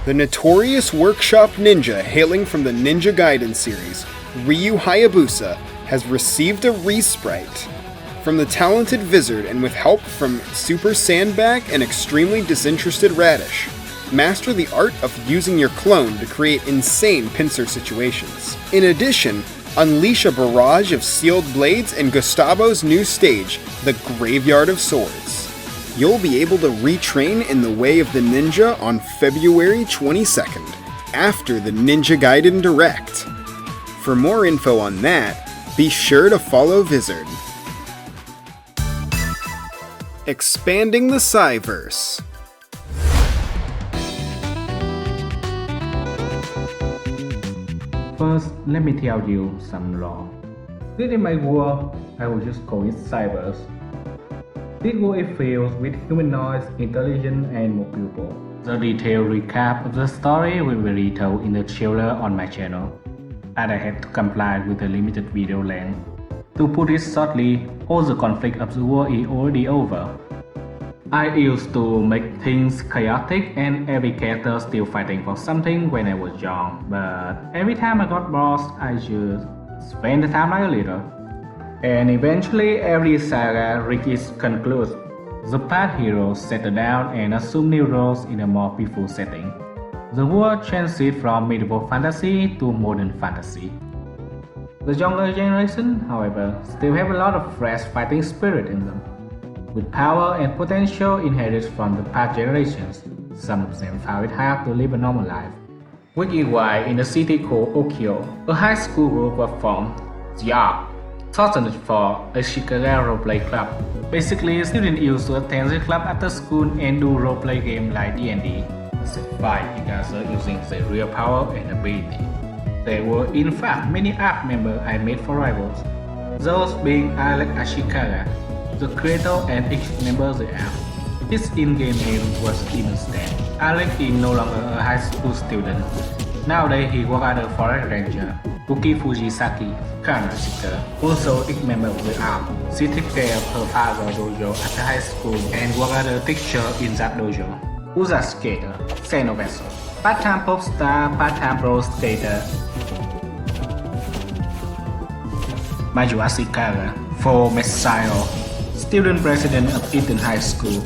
[SPEAKER 1] The notorious workshop ninja hailing from the Ninja Gaiden series, Ryu Hayabusa, has received a resprite. From the talented Vizard and with help from Super Sandbag and extremely disinterested Radish, master the art of using your clone to create insane pincer situations. In addition, unleash a barrage of sealed blades in Ghostabo's new stage, the Graveyard of Swords. You'll be able to retrain in the way of the ninja on February 22nd, after the Ninja Gaiden Direct. For more info on that, be sure to follow Vizard. Expanding the Psyverse.
[SPEAKER 7] First, let me tell you some lore. This is my world, I will just call it Cyberse. This world is filled with humanoids, intelligent and more people. The detailed recap of the story will be retold in the trailer on my channel, and I had to comply with the limited video length. To put it shortly, all the conflict of the world is already over. I used to make things chaotic and every character still fighting for something when I was young, but every time I got bored, I just spent the time like a little. And eventually every saga reached its conclusion. The past heroes settle down and assume new roles in a more peaceful setting. The world transited from medieval fantasy to modern fantasy. The younger generation, however, still have a lot of fresh fighting spirit in them. With power and potential inherited from the past generations, some of them found it hard to live a normal life. Which is why in the city called Okyo, a high school group was formed, JRetrioX, shortened for Hexingale Roleplay Club. Basically, students used to attend the club after school and do roleplay games like D&D, except fight each other using their real power and ability. There were in fact many ARC members I made for Rivals, those being Alex Ashikaga, the creator and each member of the ARC. His in-game name was even Stan. Alex is no longer a high school student. Nowadays he works as a forest ranger. Uki Fujisaki, Kana Seeker, also a member of the ARM. She took care of her father dojo at the high school and worked as a teacher in that dojo. Uza Skater, Seno Vessel, part-time pop star, part-time pro skater. Maju Ashikaga, for Messiah, student president of Eton High School.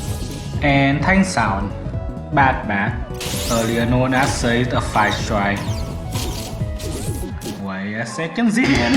[SPEAKER 7] And Thanh Sound, Bat, earlier known as Sage of Five Strike. Wait a second, Zillion.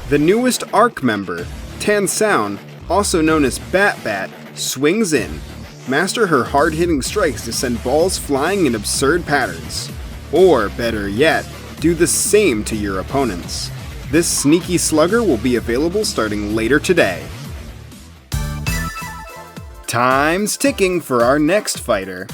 [SPEAKER 1] The newest ARC member, Tan Sound, also known as Bat, swings in. Master her hard-hitting strikes to send balls flying in absurd patterns. Or, better yet, do the same to your opponents. This sneaky slugger will be available starting later today. Time's ticking for our next fighter.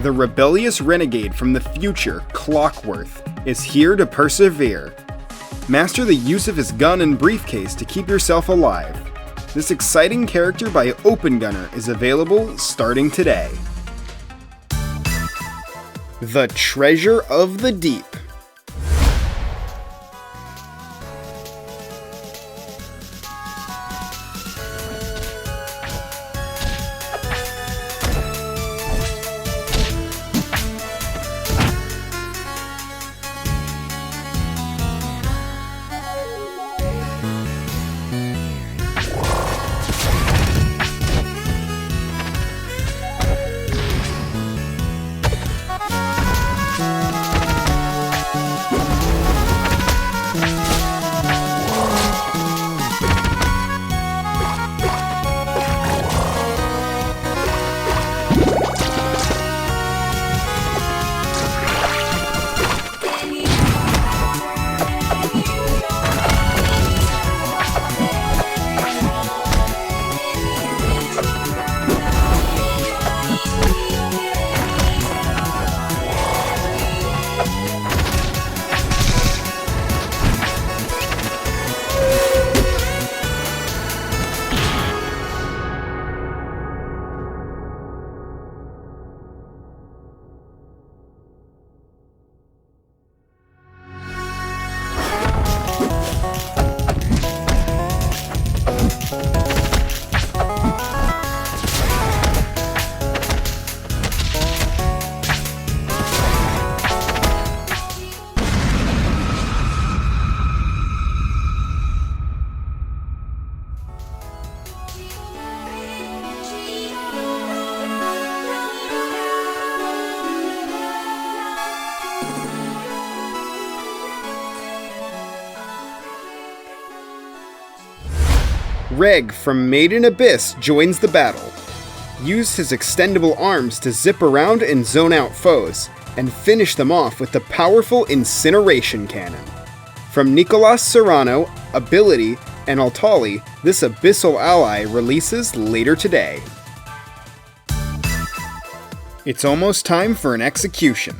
[SPEAKER 1] The rebellious renegade from the future, Clockworth, is here to persevere. Master the use of his gun and briefcase to keep yourself alive. This exciting character by Open Gunner is available starting today. The Treasure of the Deep. Reg from Maiden Abyss joins the battle. Use his extendable arms to zip around and zone out foes, and finish them off with the powerful Incineration Cannon. From Nicolas Serrano, Ability, and Altali, this Abyssal ally releases later today. It's almost time for an execution.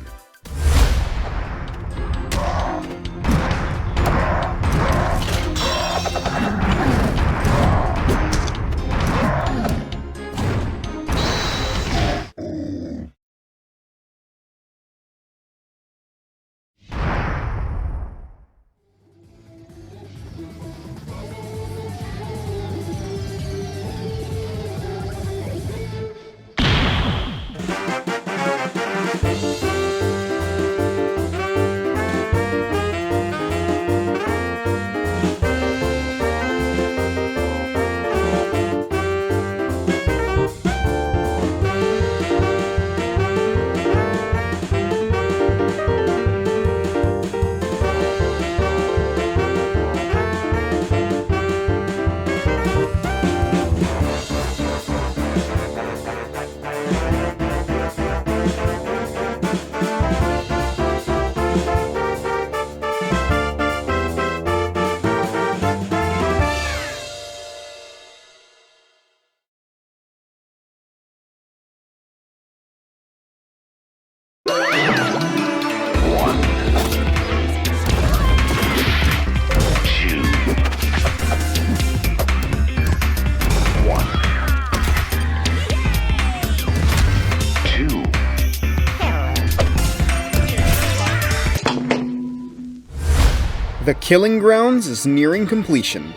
[SPEAKER 1] The Killing Grounds is nearing completion.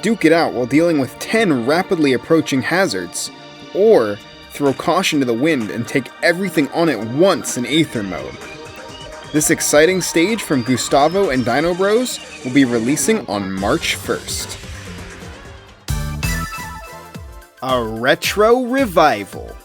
[SPEAKER 1] Duke it out while dealing with 10 rapidly approaching hazards, or throw caution to the wind and take everything on at once in Aether mode. This exciting stage from Ghostabo and DinoBros will be releasing on March 1st. A retro revival.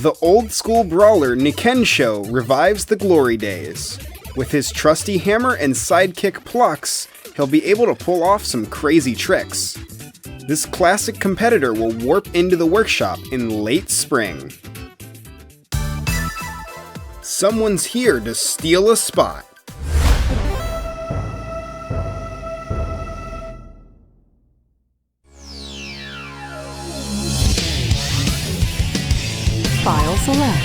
[SPEAKER 1] The old-school brawler Nikensho revives the glory days. With his trusty hammer and sidekick Plux, he'll be able to pull off some crazy tricks. This classic competitor will warp into the workshop in late spring. Someone's here to steal a spot.
[SPEAKER 11] File select.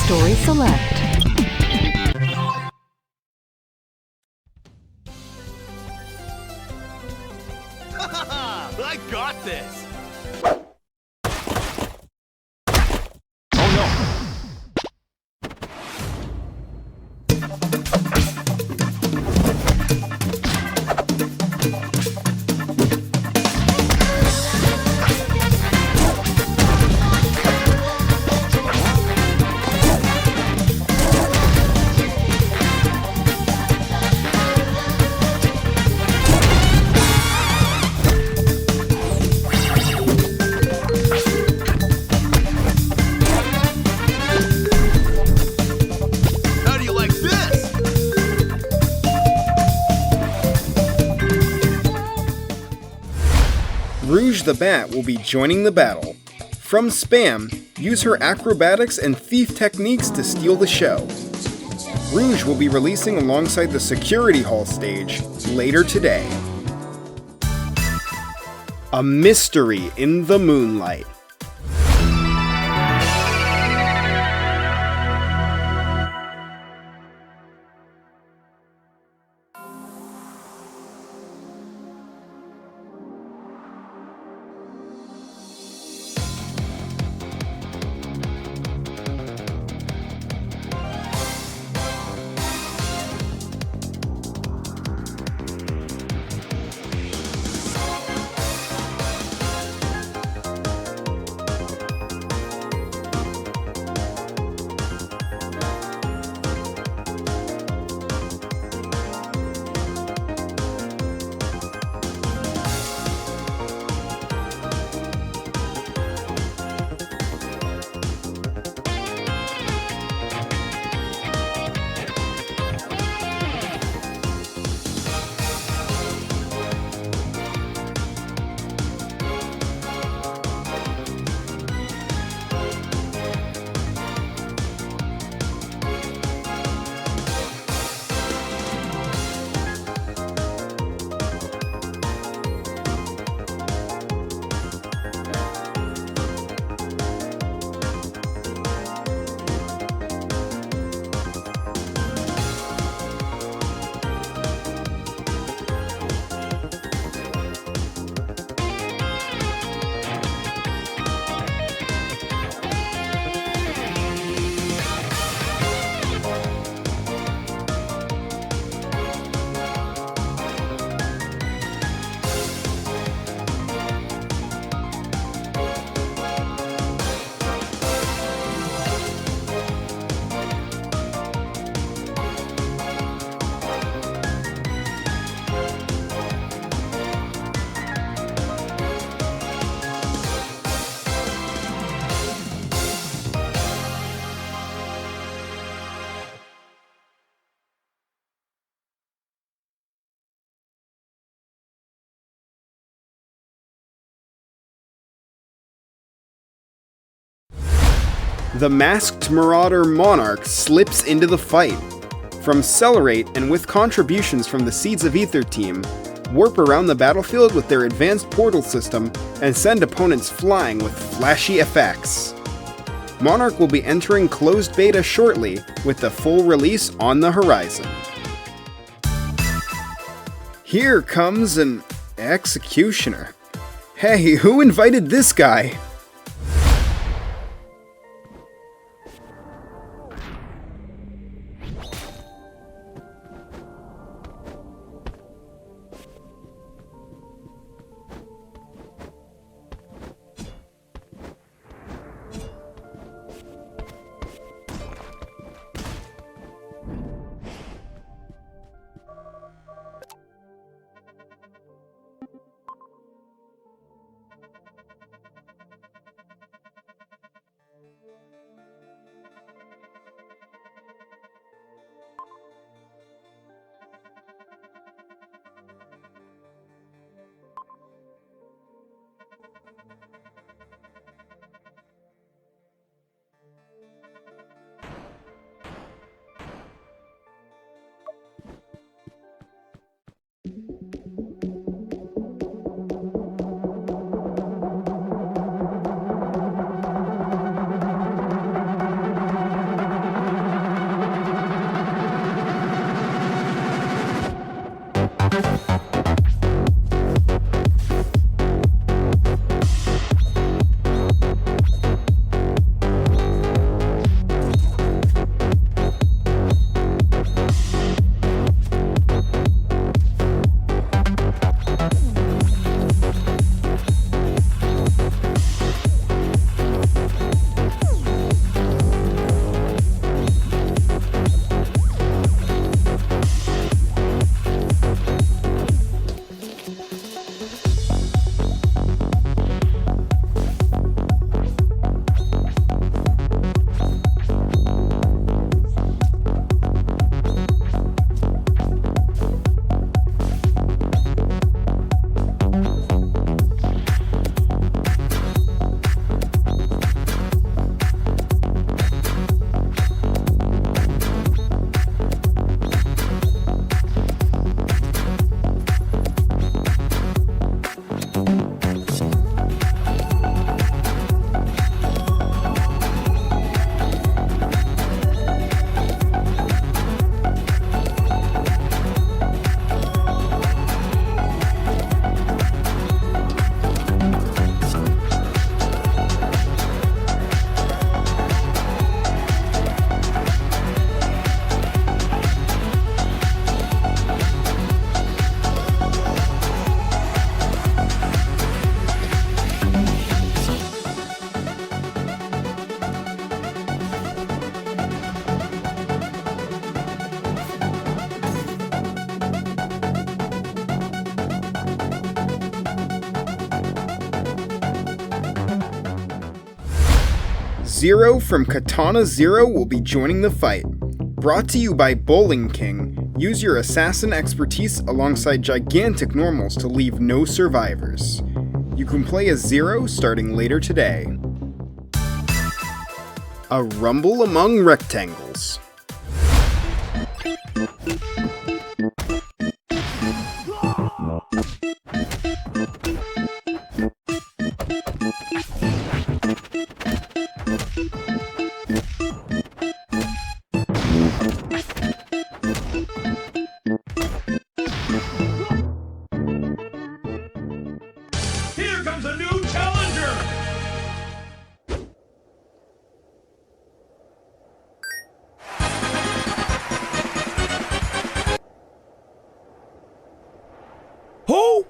[SPEAKER 11] Story select.
[SPEAKER 4] I got this!
[SPEAKER 1] Rouge the Bat will be joining the battle. From Spam, use her acrobatics and thief techniques to steal the show. Rouge will be releasing alongside the Security Hall stage later today. A mystery in the moonlight. The masked marauder Monarch slips into the fight. From Celerate and with contributions from the Seeds of Aether team, warp around the battlefield with their advanced portal system and send opponents flying with flashy effects. Monarch will be entering closed beta shortly, with the full release on the horizon. Here comes an executioner. Hey, who invited this guy? Zero from Katana Zero will be joining the fight. Brought to you by BowlingKing, use your assassin expertise alongside gigantic normals to leave no survivors. You can play as Zero starting later today. A Rumble Among Rectangles.
[SPEAKER 4] Here comes a new challenger! Who?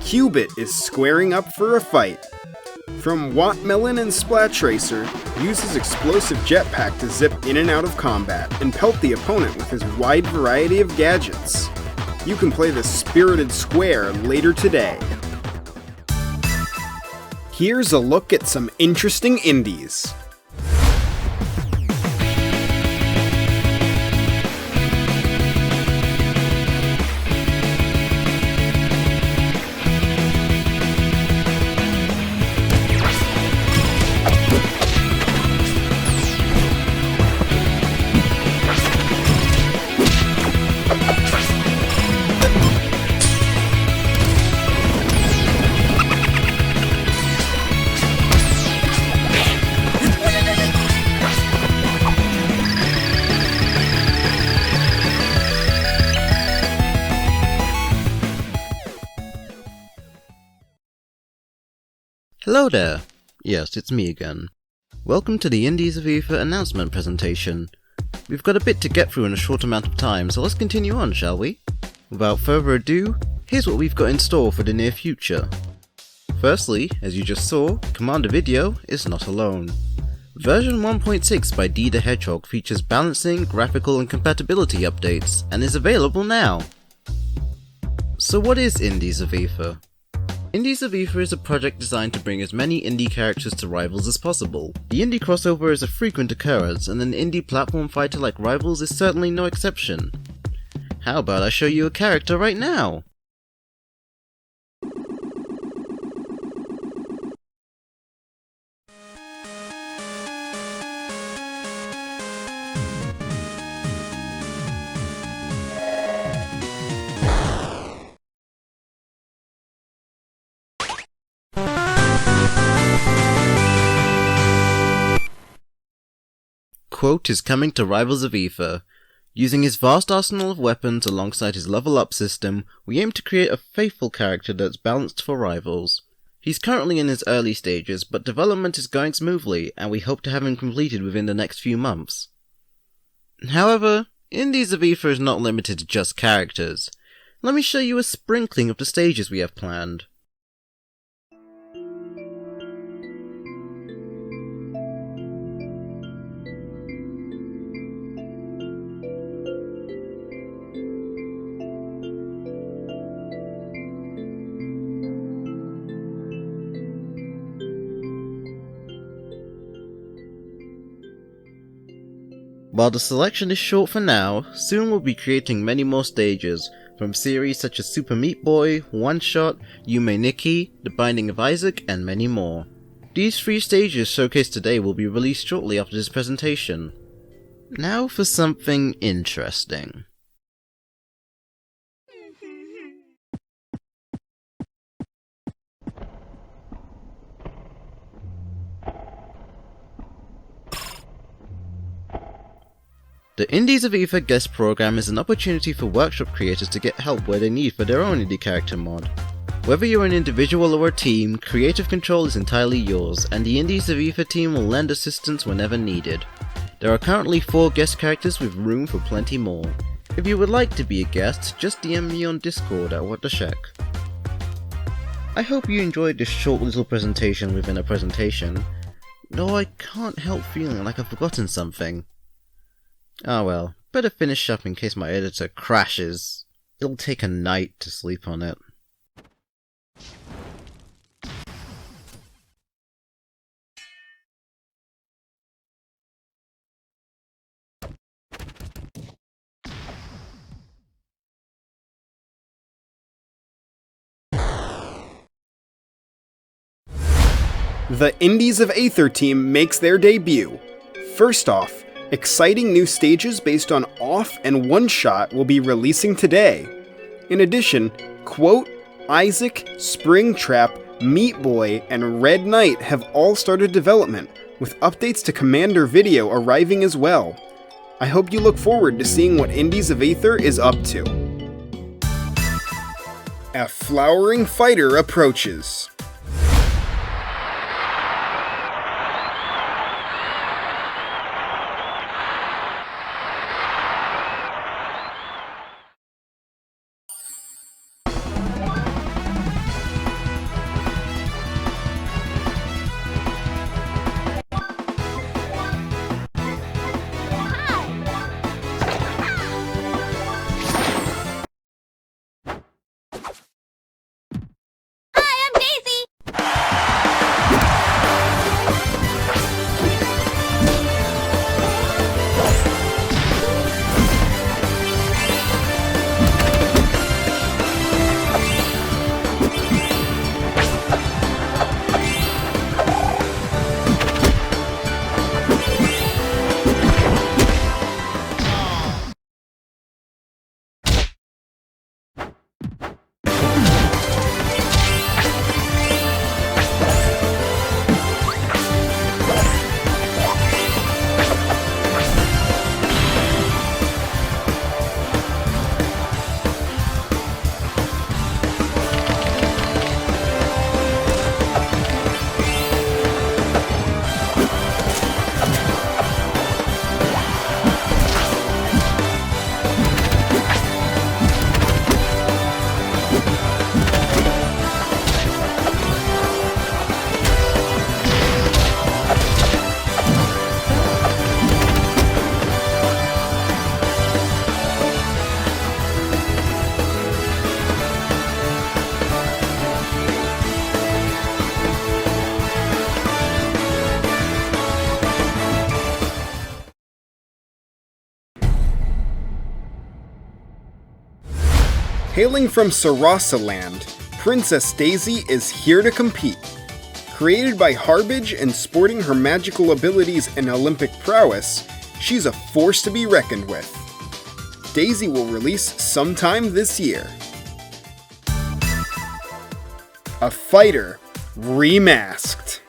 [SPEAKER 1] Cubit is squaring up for a fight. From Wattmelon and Splat Tracer, use his explosive jetpack to zip in and out of combat and pelt the opponent with his wide variety of gadgets. You can play the Spirited Square later today. Here's a look at some interesting indies.
[SPEAKER 10] Hello there! Yes, it's me again. Welcome to the Indies of Aether announcement presentation. We've got a bit to get through in a short amount of time, so let's continue on, shall we? Without further ado, here's what we've got in store for the near future. Firstly, as you just saw, Commander Video is not alone. Version 1.6 by D the Hedgehog features balancing, graphical and compatibility updates, and is available now. So what is Indies of Aether? Indies of Aether is a project designed to bring as many indie characters to Rivals as possible. The indie crossover is a frequent occurrence, and an indie platform fighter like Rivals is certainly no exception. How about I show you a character right now? Quote is coming to Rivals of Aether. Using his vast arsenal of weapons alongside his level up system, we aim to create a faithful character that's balanced for Rivals. He's currently in his early stages, but development is going smoothly, and we hope to have him completed within the next few months. However, Indies of Aether is not limited to just characters. Let me show you a sprinkling of the stages we have planned. While the selection is short for now, soon we'll be creating many more stages, from series such as Super Meat Boy, One Shot, Yume Nikki, The Binding of Isaac, and many more. These 3 stages showcased today will be released shortly after this presentation. Now for something interesting. The Indies of Aether guest program is an opportunity for workshop creators to get help where they need for their own indie character mod. Whether you're an individual or a team, creative control is entirely yours, and the Indies of Aether team will lend assistance whenever needed. There are currently 4 guest characters with room for plenty more. If you would like to be a guest, just DM me on Discord at What the Cheick. I hope you enjoyed this short little presentation within a presentation, though I can't help feeling like I've forgotten something. Ah well, better finish up in case my editor crashes. It'll take a night to sleep on it.
[SPEAKER 1] The Indies of Aether team makes their debut. First off, exciting new stages based on Off and One Shot will be releasing today. In addition, Quote, Isaac, Springtrap, Meat Boy, and Red Knight have all started development, with updates to Commander Video arriving as well. I hope you look forward to seeing what Indies of Aether is up to. A flowering fighter approaches. Hailing from Sarasaland, Princess Daisy is here to compete. Created by Harbage and sporting her magical abilities and Olympic prowess, she's a force to be reckoned with. Daisy will release sometime this year. A fighter remasked.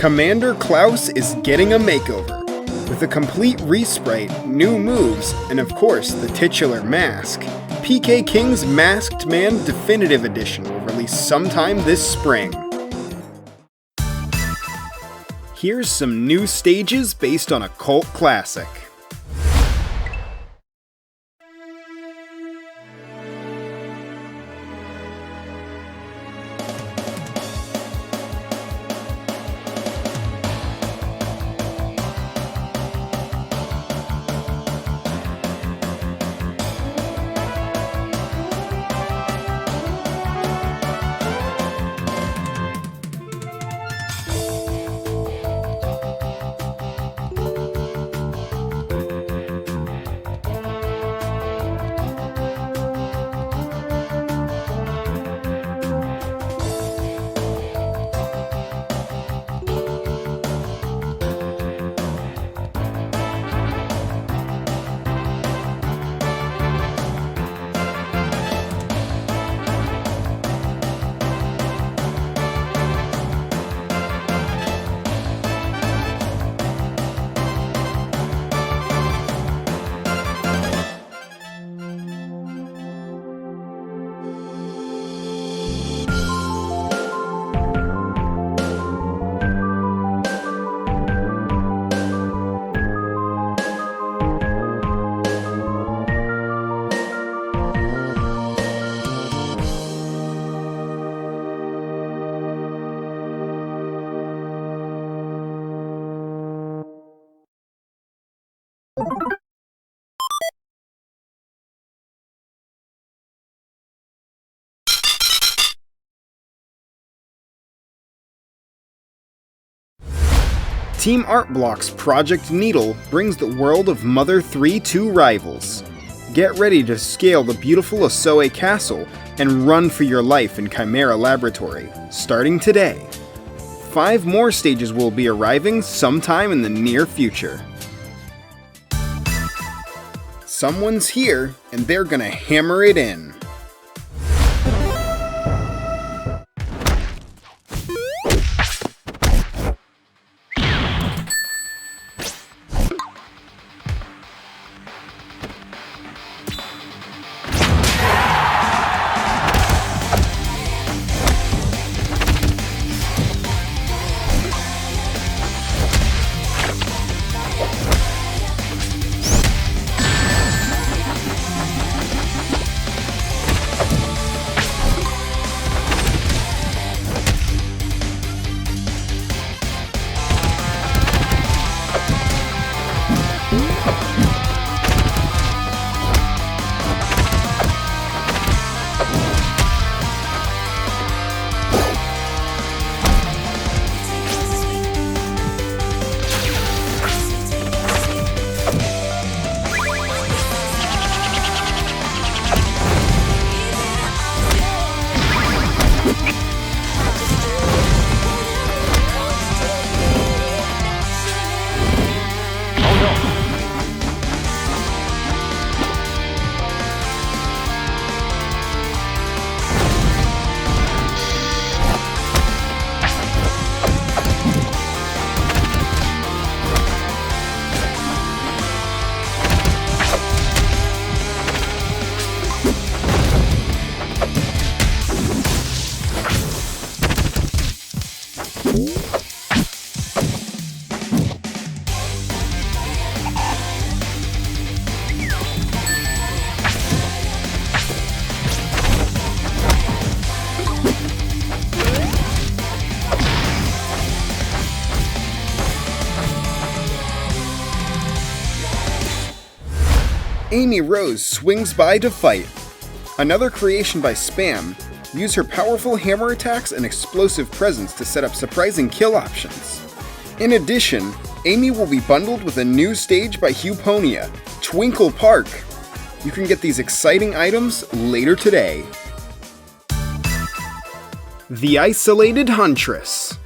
[SPEAKER 1] Commander Klaus is getting a makeover. With a complete resprite, new moves, and of course the titular mask, PK King's Masked Man Definitive Edition will release sometime this spring. Here's some new stages based on a cult classic. Team Art Block's Project Needle brings the world of Mother 3 to Rivals. Get ready to scale the beautiful Osoe Castle and run for your life in Chimera Laboratory, starting today. 5 more stages will be arriving sometime in the near future. Someone's here, and they're gonna hammer it in. Amy Rose swings by to fight. Another creation by Spam, use her powerful hammer attacks and explosive presence to set up surprising kill options. In addition, Amy will be bundled with a new stage by Hyuponia, Twinkle Park. You can get these exciting items later today. The Isolated Huntress.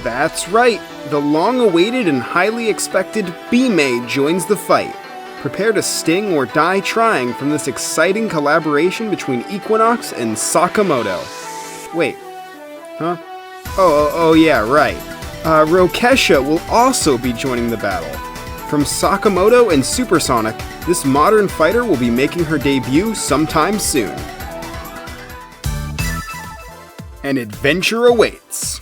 [SPEAKER 1] That's right, the long-awaited and highly expected B-May joins the fight. Prepare to sting or die trying from this exciting collaboration between Equinox and Sakamoto. Wait, huh? Oh yeah, right. Rokesha will also be joining the battle. From Sakamoto and Supersonic, this modern fighter will be making her debut sometime soon. An adventure awaits.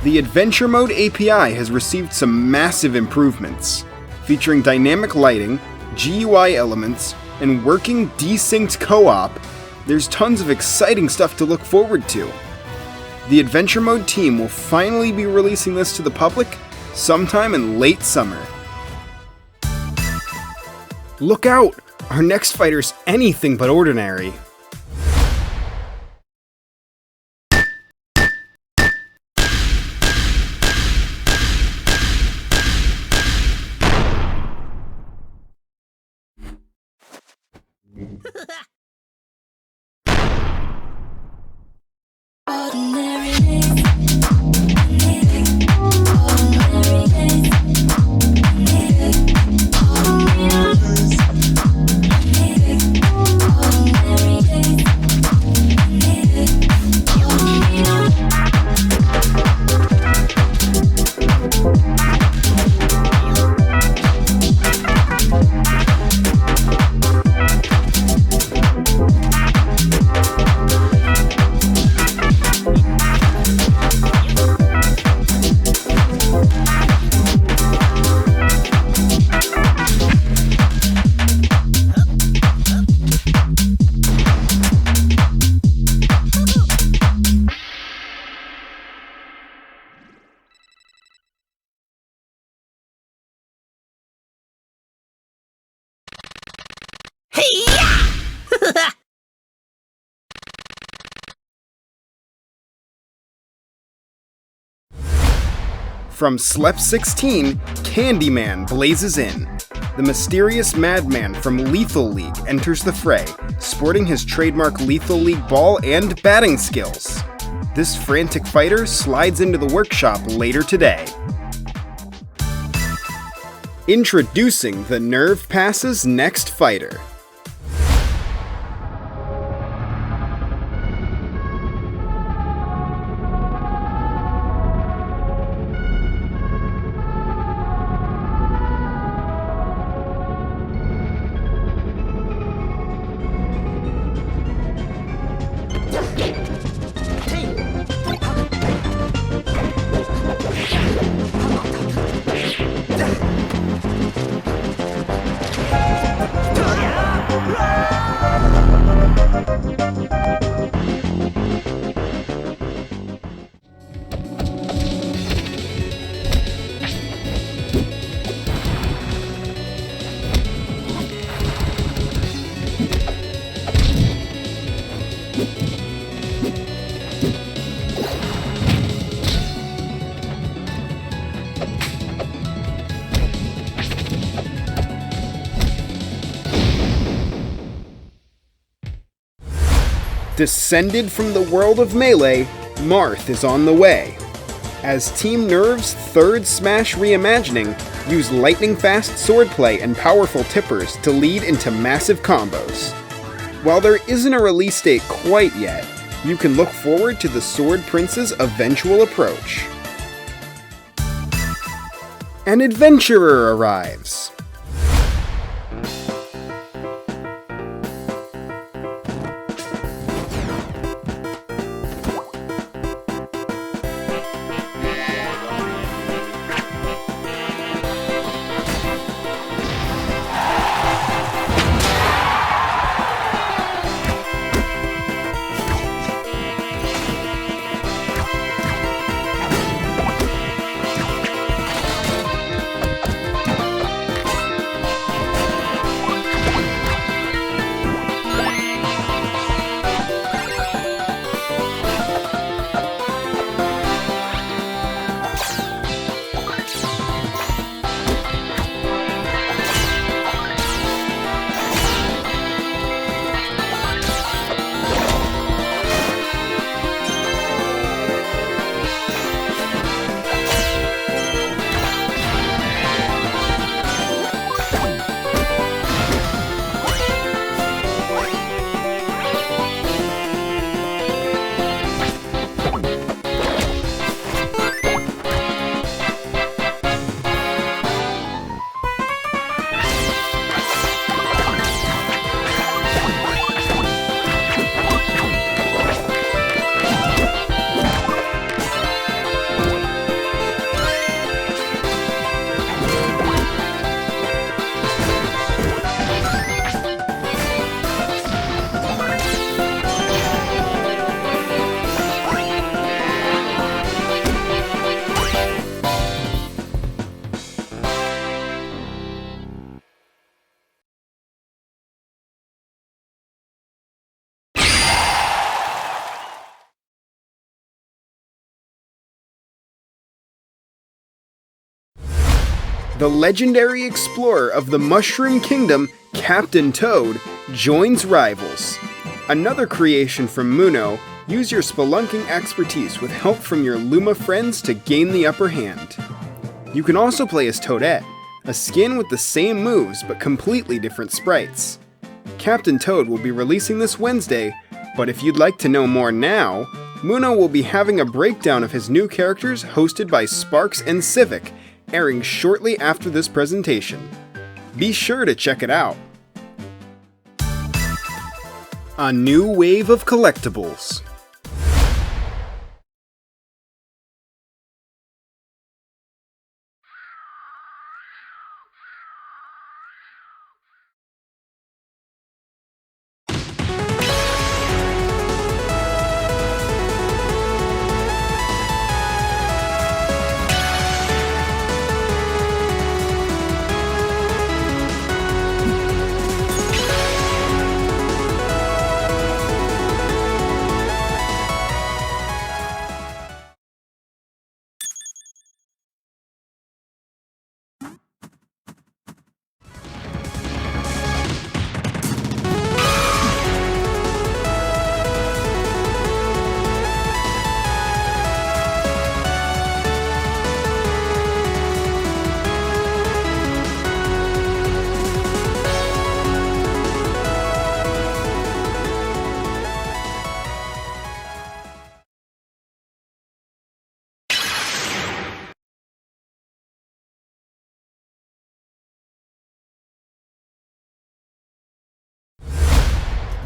[SPEAKER 1] The Adventure Mode API has received some massive improvements, featuring dynamic lighting, GUI elements, and working desynced co-op. There's tons of exciting stuff to look forward to. The Adventure Mode team will finally be releasing this to the public sometime in late summer. Look out! Our next fighter's anything but ordinary. From Slep 16, Candyman blazes in. The mysterious madman from Lethal League enters the fray, sporting his trademark Lethal League ball and batting skills. This frantic fighter slides into the workshop later today. Introducing the Nerve Pass's next fighter. Descended from the world of Melee, Marth is on the way. As Team Nerve's third Smash reimagining, use lightning-fast swordplay and powerful tippers to lead into massive combos. While there isn't a release date quite yet, you can look forward to the Sword Prince's eventual approach. An adventurer arrives. The legendary explorer of the Mushroom Kingdom, Captain Toad, joins Rivals. Another creation from Muno, use your spelunking expertise with help from your Luma friends to gain the upper hand. You can also play as Toadette, a skin with the same moves but completely different sprites. Captain Toad will be releasing this Wednesday, but if you'd like to know more now, Muno will be having a breakdown of his new characters hosted by Sparks and Civic, airing shortly after this presentation. Be sure to check it out. A new wave of collectibles.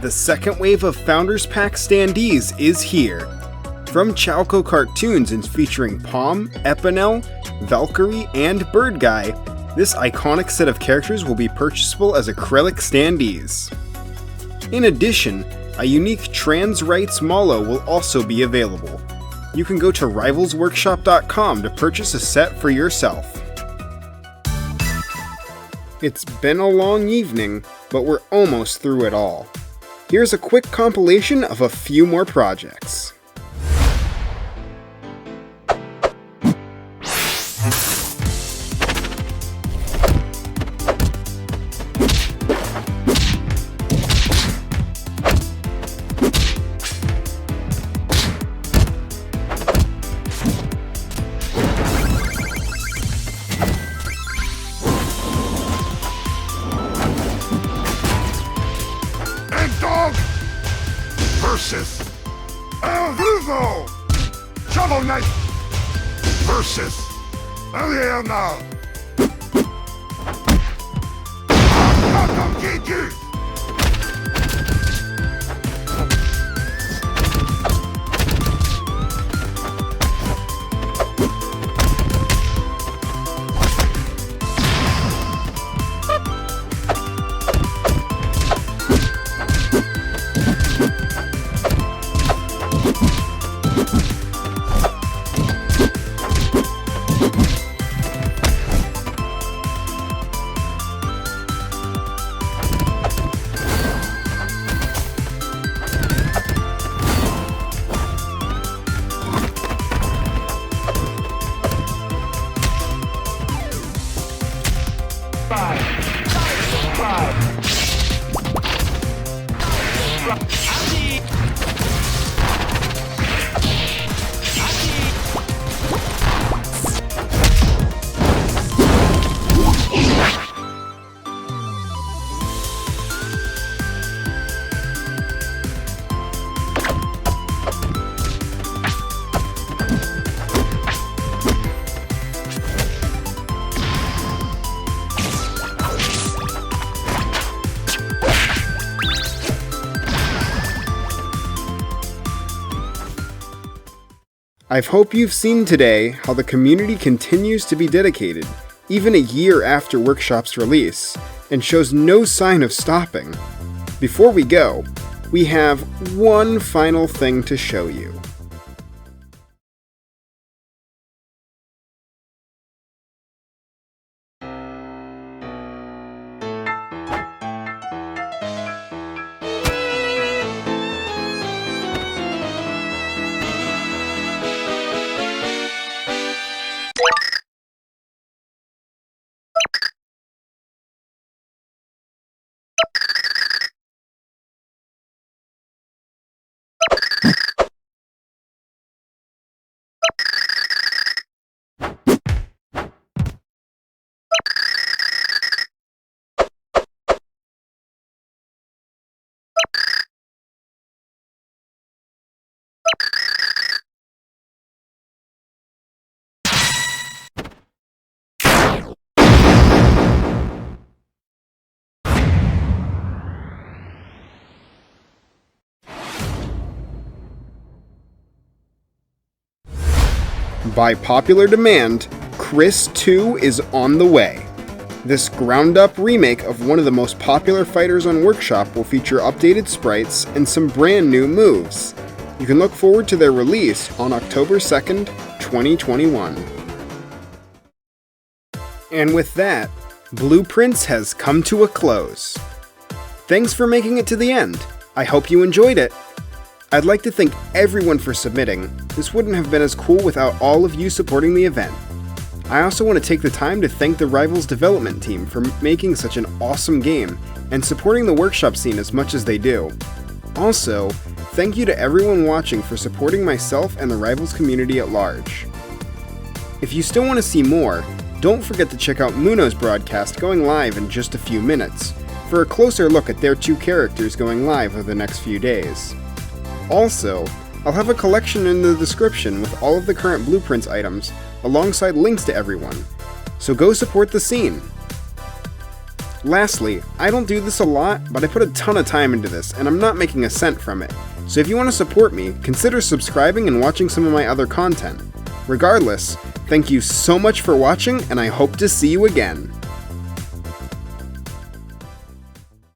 [SPEAKER 1] The second wave of Founders Pack standees is here. From CHAOKOCartoons and featuring Palm, Epinel, Valkyrie, and Bird Guy, this iconic set of characters will be purchasable as acrylic standees. In addition, a unique trans rights Mallow will also be available. You can go to rivalsworkshop.com to purchase a set for yourself. It's been a long evening, but we're almost through it all. Here's a quick compilation of a few more projects.
[SPEAKER 6] Shovel Knight versus Aliena. DonGT.
[SPEAKER 1] I hope you've seen today how the community continues to be dedicated, even a year after Workshop's release, and shows no sign of stopping. Before we go, we have one final thing to show you. By popular demand, Chris 2 is on the way. This ground-up remake of one of the most popular fighters on Workshop will feature updated sprites and some brand new moves. You can look forward to their release on October 2nd, 2021. And with that, Blueprints has come to a close. Thanks for making it to the end. I hope you enjoyed it. I'd like to thank everyone for submitting. This wouldn't have been as cool without all of you supporting the event. I also want to take the time to thank the Rivals development team for making such an awesome game and supporting the Workshop scene as much as they do. Also, thank you to everyone watching for supporting myself and the Rivals community at large. If you still want to see more, don't forget to check out Muno's broadcast going live in just a few minutes, for a closer look at their two characters going live over the next few days. Also, I'll have a collection in the description with all of the current Blueprints items, alongside links to everyone, so go support the scene. Lastly, I don't do this a lot, but I put a ton of time into this, and I'm not making a cent from it, so if you want to support me, consider subscribing and watching some of my other content. Regardless, thank you so much for watching, and I hope to see you again.